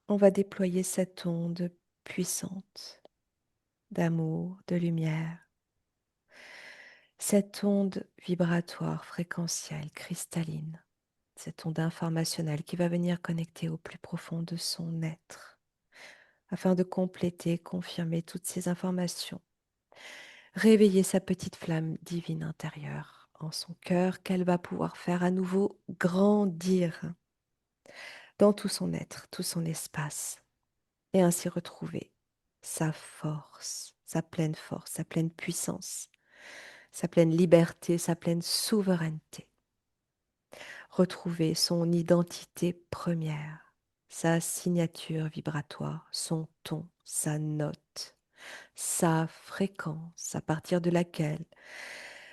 On va déployer cette onde puissante d'amour, de lumière, cette onde vibratoire, fréquentielle, cristalline, cette onde informationnelle qui va venir connecter au plus profond de son être afin de compléter, confirmer toutes ces informations, réveiller sa petite flamme divine intérieure en son cœur qu'elle va pouvoir faire à nouveau grandir dans tout son être, tout son espace, et ainsi retrouver sa pleine puissance, sa pleine liberté, sa pleine souveraineté. Retrouver son identité première, sa signature vibratoire, son ton, sa note, sa fréquence à partir de laquelle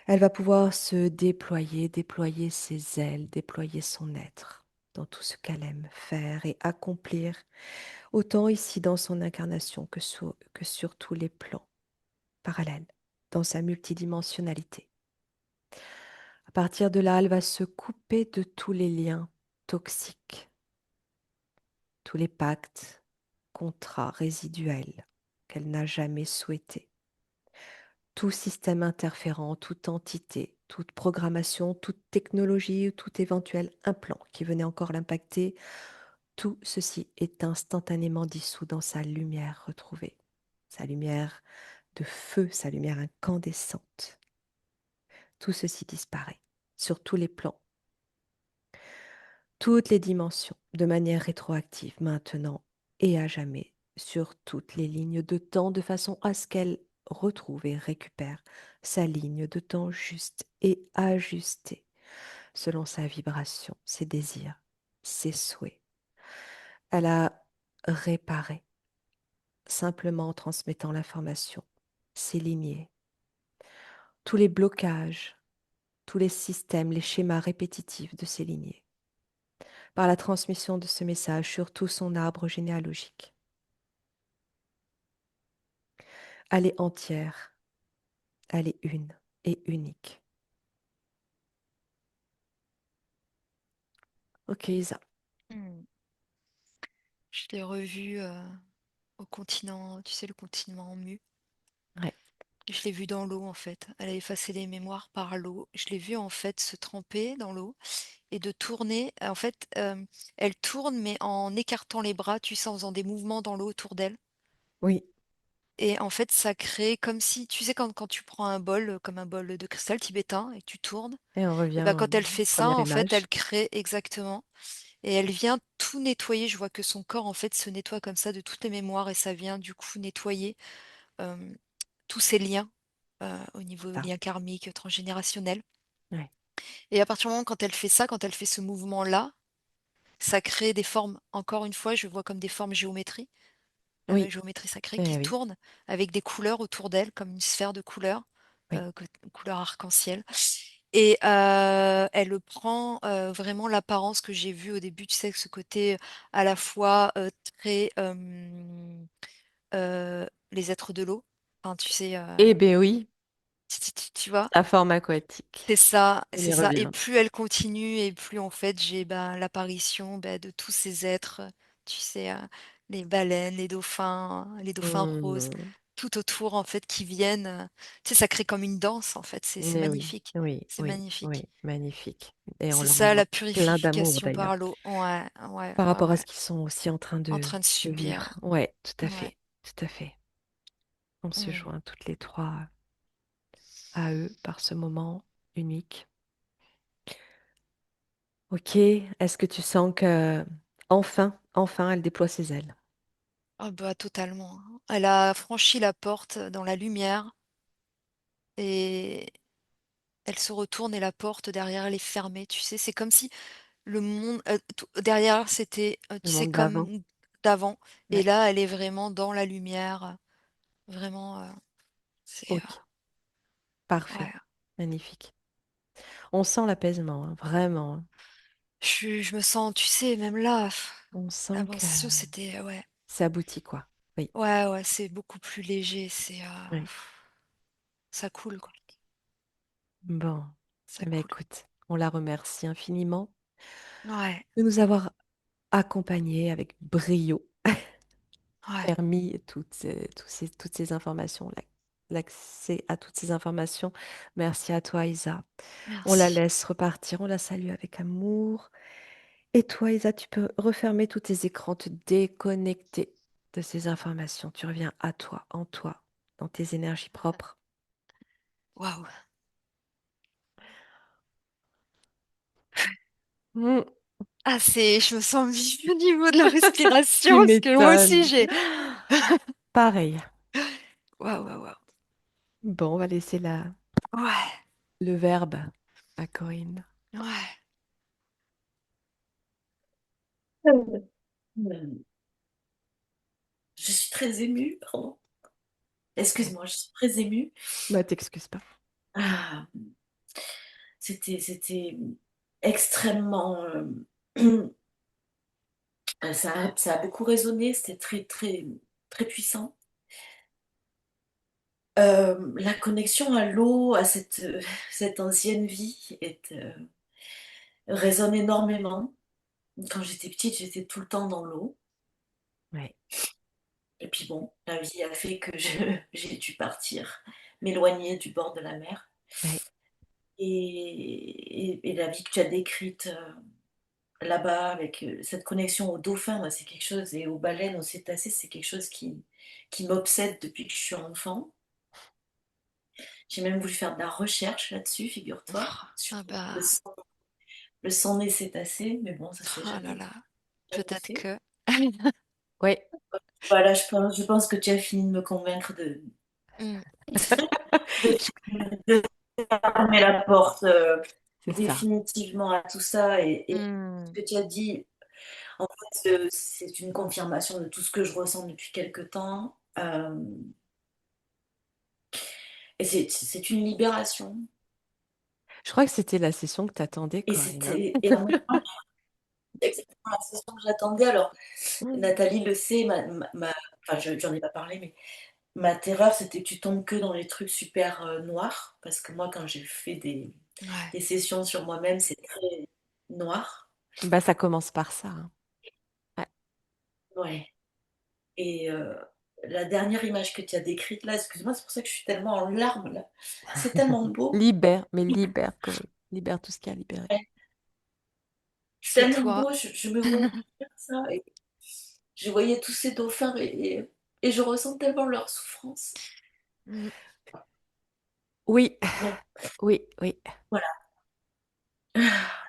elle va pouvoir se déployer, déployer ses ailes, déployer son être dans tout ce qu'elle aime faire et accomplir, autant ici dans son incarnation que sur tous les plans parallèles, dans sa multidimensionnalité. À partir de là, elle va se couper de tous les liens toxiques, tous les pactes, contrats résiduels qu'elle n'a jamais souhaités. Tout système interférent, toute entité, toute programmation, toute technologie ou tout éventuel implant qui venait encore l'impacter, tout ceci est instantanément dissous dans sa lumière retrouvée, sa lumière de feu, sa lumière incandescente. Tout ceci disparaît sur tous les plans, toutes les dimensions, de manière rétroactive maintenant et à jamais, sur toutes les lignes de temps, de façon à ce qu'elle retrouve et récupère sa ligne de temps juste et ajustée selon sa vibration, ses désirs, ses souhaits. Elle a réparé simplement en transmettant l'information, ses lignées, tous les blocages, tous les systèmes, les schémas répétitifs de ces lignées, par la transmission de ce message sur tout son arbre généalogique. Elle est entière, elle est une et unique. Ok, Isa. Mmh. Je l'ai revue, au continent, tu sais, le continent mu. Ouais. Je l'ai vue dans l'eau, en fait. Elle a effacé les mémoires par l'eau. Je l'ai vue, en fait, se tremper dans l'eau et de tourner. En fait, elle tourne, mais en écartant les bras, tu sais, en faisant des mouvements dans l'eau autour d'elle. Oui, Et en fait, ça crée comme si, tu sais, quand tu prends un bol, comme un bol de cristal tibétain et que tu tournes, et on et revient ben aux quand elle fait ça, premières en fait, images. elle crée exactement. Et elle vient tout nettoyer. Je vois que son corps, en fait, se nettoie comme ça de toutes les mémoires et ça vient du coup nettoyer hem, tous ces liens, au niveau Ça. liens karmiques, transgénérationnels. Ouais. Et à partir du moment quand elle fait ça, quand elle fait ce mouvement-là, ça crée des formes, encore une fois, je vois comme des formes Oui, géométrie sacrée qui eh oui, tournent avec des couleurs autour d'elle, comme une sphère de couleurs, oui. que couleur arc-en-ciel. Et elle prend, vraiment l'apparence que j'ai vue au début, tu sais, ce côté à la fois, très, les êtres de l'eau, enfin, tu sais, Eh bien oui, tu vois? la forme aquatique. On C'est y ça et revient. plus elle continue et plus en fait j'ai, ben, l'apparition, bah, de tous ces êtres, tu sais, les baleines, les dauphins roses, Mmh. tout autour en fait qui viennent, tu sais, ça crée comme une danse en fait, c'est Eh oui, magnifique, oui, c'est oui, magnifique. oui, magnifique. Et on C'est leur ça la envoie plein d'amour purification d'ailleurs, par l'eau. Ouais, ouais, par ouais, rapport à ouais, ce qu'ils sont aussi en train en de, train de de subir. vivre. Ouais, Ouais. tout à fait. On se Mmh. joint toutes les trois à eux par ce moment unique. Ok, est-ce que tu sens que enfin, elle déploie ses ailes? Ah bah, totalement, hein. Elle a franchi la porte dans la lumière et elle se retourne et la porte derrière elle est fermée, tu sais? C'est comme si le monde, t derrière elle, c'était, Le tu sais, monde d'avant? comme d'avant et Ouais, là, elle est vraiment dans la lumière, vraiment, c'est, ok, parfait, ouais. magnifique. On sent l'apaisement, hein, vraiment, hein. Je me sens, tu sais, même là, On sent avant que session, c'était ouais. c'est abouti, quoi. Oui, Ouais, ouais, c'est beaucoup plus léger, oui. ça coule, quoi, Bon, ça eh ben, coule. écoute, on la remercie infiniment Ouais, de nous avoir accompagnés avec brio, ouais, permis toutes ces informations, l'accès à toutes ces informations. Merci à toi, Isa. On la merci. laisse repartir, on la salue avec amour. Et toi, Isa, tu peux refermer tous tes écrans, te déconnecter de ces informations. Tu reviens à toi, en toi, dans tes énergies propres. Waouh! Mm. Ah, je me sens vive au niveau de la respiration, Tu parce que moi aussi, m'étonnes. j'ai. Pareil. Waouh, waouh, waouh. Bon, on va laisser Ouais, le verbe à Corinne. ouais. Euh, Je suis très émue, pardon. Excuse-moi, je suis très émue. Bah, t'excuses pas. Ah, c'était extrêmement. Ça a beaucoup résonné, c'était très, très, très puissant. La connexion à l'eau, à cette ancienne vie, résonne énormément. Quand j'étais petite, j'étais tout le temps dans l'eau. Ouais, Et puis bon, la vie a fait que j'ai dû partir, m'éloigner du bord de la mer. ouais, Et la vie que tu as décrite là-bas, avec cette connexion aux dauphins, moi, c'est quelque chose, et aux baleines, aux cétacés, c'est quelque chose qui m'obsède depuis que je suis enfant. J'ai même voulu faire de la recherche là-dessus, figure-toi, sur Ah le bah, sang, le sang des cétacés, mais bon, ça s'est oh là là. jamais Peut-être fait. que. ouais. Voilà, je pense que tu as fini de me convaincre Mm. de, de fermer la porte C'est ça. définitivement à tout ça. Et ce Mm. que tu as dit, en fait, c'est une confirmation de tout ce que je ressens depuis quelque temps. Et c'est une libération. Je crois que c'était la session que t'attendais, Et Corinne, hein. et en même temps, c'est exactement la session que j'attendais. Alors, Mm. Nathalie le sait, enfin, j'en ai pas parlé, mais ma terreur, c'était que tu tombes que dans les trucs super noirs. Parce que moi, quand j'ai fait Ouais. des sessions sur moi-même, c'est très noir. Bah, ça commence par ça, hein. Ouais. Ouais. Et la dernière image que tu as décrite là, excuse-moi, c'est pour ça que je suis tellement en larmes là. C'est tellement beau. Libère, mais libère, Corinne. Libère tout ce qu'il y a à libérer. Ouais. C'est Tellement toi. beau, je me voyais faire ça. Et je voyais tous ces dauphins et je ressens tellement leur souffrance. Mm. Oui, Bon, oui, oui. voilà.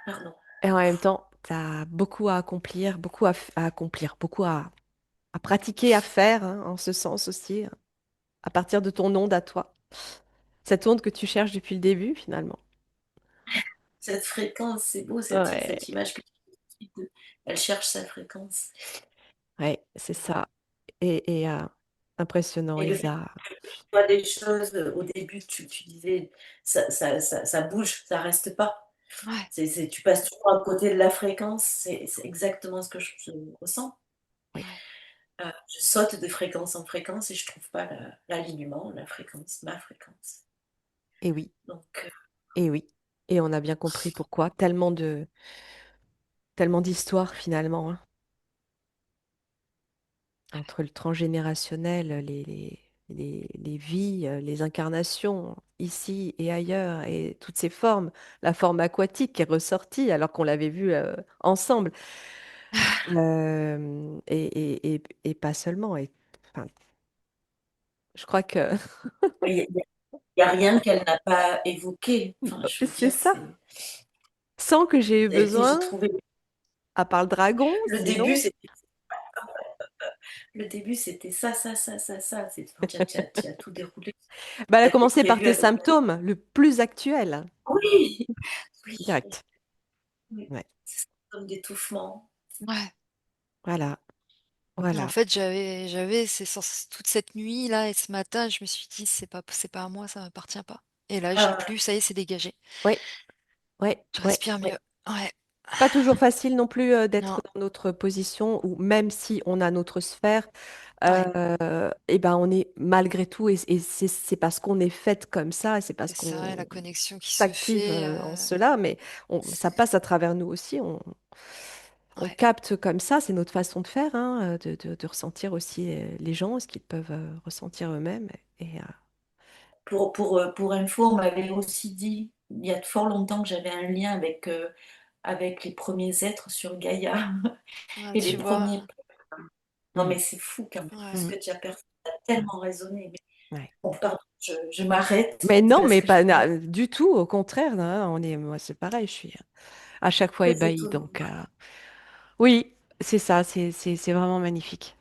Pardon. Et en même temps, tu as beaucoup à accomplir, beaucoup à accomplir, beaucoup à pratiquer, à faire, hein, en ce sens aussi, hein, à partir de ton onde à toi. Cette onde que tu cherches depuis le début, finalement. Cette fréquence, c'est beau, Ouais, cette image que tu dis. Elle cherche sa fréquence. ouais, c'est ça. Et impressionnant, Et le fait Isa. que tu vois des choses, au début, tu disais, ça bouge, ça reste pas. Ouais. Tu passes toujours à côté de la fréquence, c'est exactement ce que je ressens. Oui, Je saute de fréquence en fréquence et je trouve pas l'alignement, la fréquence, ma fréquence. et oui, Donc, et oui. Et on a bien compris pourquoi. Tellement d'histoires, finalement, hein, entre le transgénérationnel, les vies, les incarnations, ici et ailleurs, et toutes ces formes, la forme aquatique qui est ressortie alors qu'on l'avait vue ensemble, et pas seulement. Enfin, je crois que il y a rien qu'elle n'a pas évoqué. Enfin, je veux c'est dire, ça, sans que j'ai eu j'ai besoin, trouvé à part le dragon, le début, sinon. c'était ça, ça, ça, ça, ça. Enfin, tu as tout déroulé. Bah, elle Tu a as tout commencé par prévu tes avec. symptômes, le plus actuel, Oui, oui, direct. oui. Ouais, C'est comme d'étouffement. Ouais. voilà, En voilà. fait, toute cette nuit là et ce matin, je me suis dit, c'est pas à moi, ça m'appartient pas. Et là, j'ai Ah, plus, ça y est, c'est dégagé. Oui, oui, Je oui. respire ouais. mieux. Ouais. Pas toujours facile non plus d'être Non. dans notre position, ou même si on a notre sphère, Ouais. et ben on est malgré tout, et c'est parce qu'on est faite comme ça, et c'est parce C'est ça, et qu'on la connexion qui se s'active fait. en cela, mais ça passe à travers nous aussi. On Ouais. capte comme ça, c'est notre façon de faire, hein, de ressentir aussi les gens, ce qu'ils peuvent ressentir eux-mêmes. Et Pour info, on m'avait aussi dit, il y a fort longtemps, que j'avais un lien avec les premiers êtres sur Gaïa Ouais, et tu les vois. premiers. Non, Mhm, mais c'est fou quand même, tout ce Ouais. mhm, que tu as perçu a tellement résonné. Mais ouais. bon, pardon, je m'arrête Mais non, parce mais que je pas pourrais du tout, au contraire, hein, moi c'est pareil, je suis à chaque fois très ébahie. étonnée. Donc, Oui, c'est ça, c'est vraiment magnifique.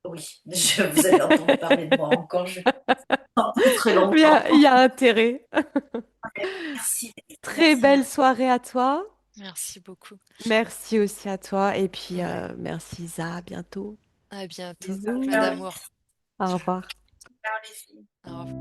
Oui, vous avez entendu parler de moi encore, je pas très Il y longtemps. a, il y a intérêt. Merci, Très merci, belle merci. soirée à toi. Merci beaucoup. Merci aussi à toi. Et puis, Ouais. merci Isa, à bientôt. À bientôt. Bisous. Plein d'amour. Au revoir. Ciao, les filles. Au revoir.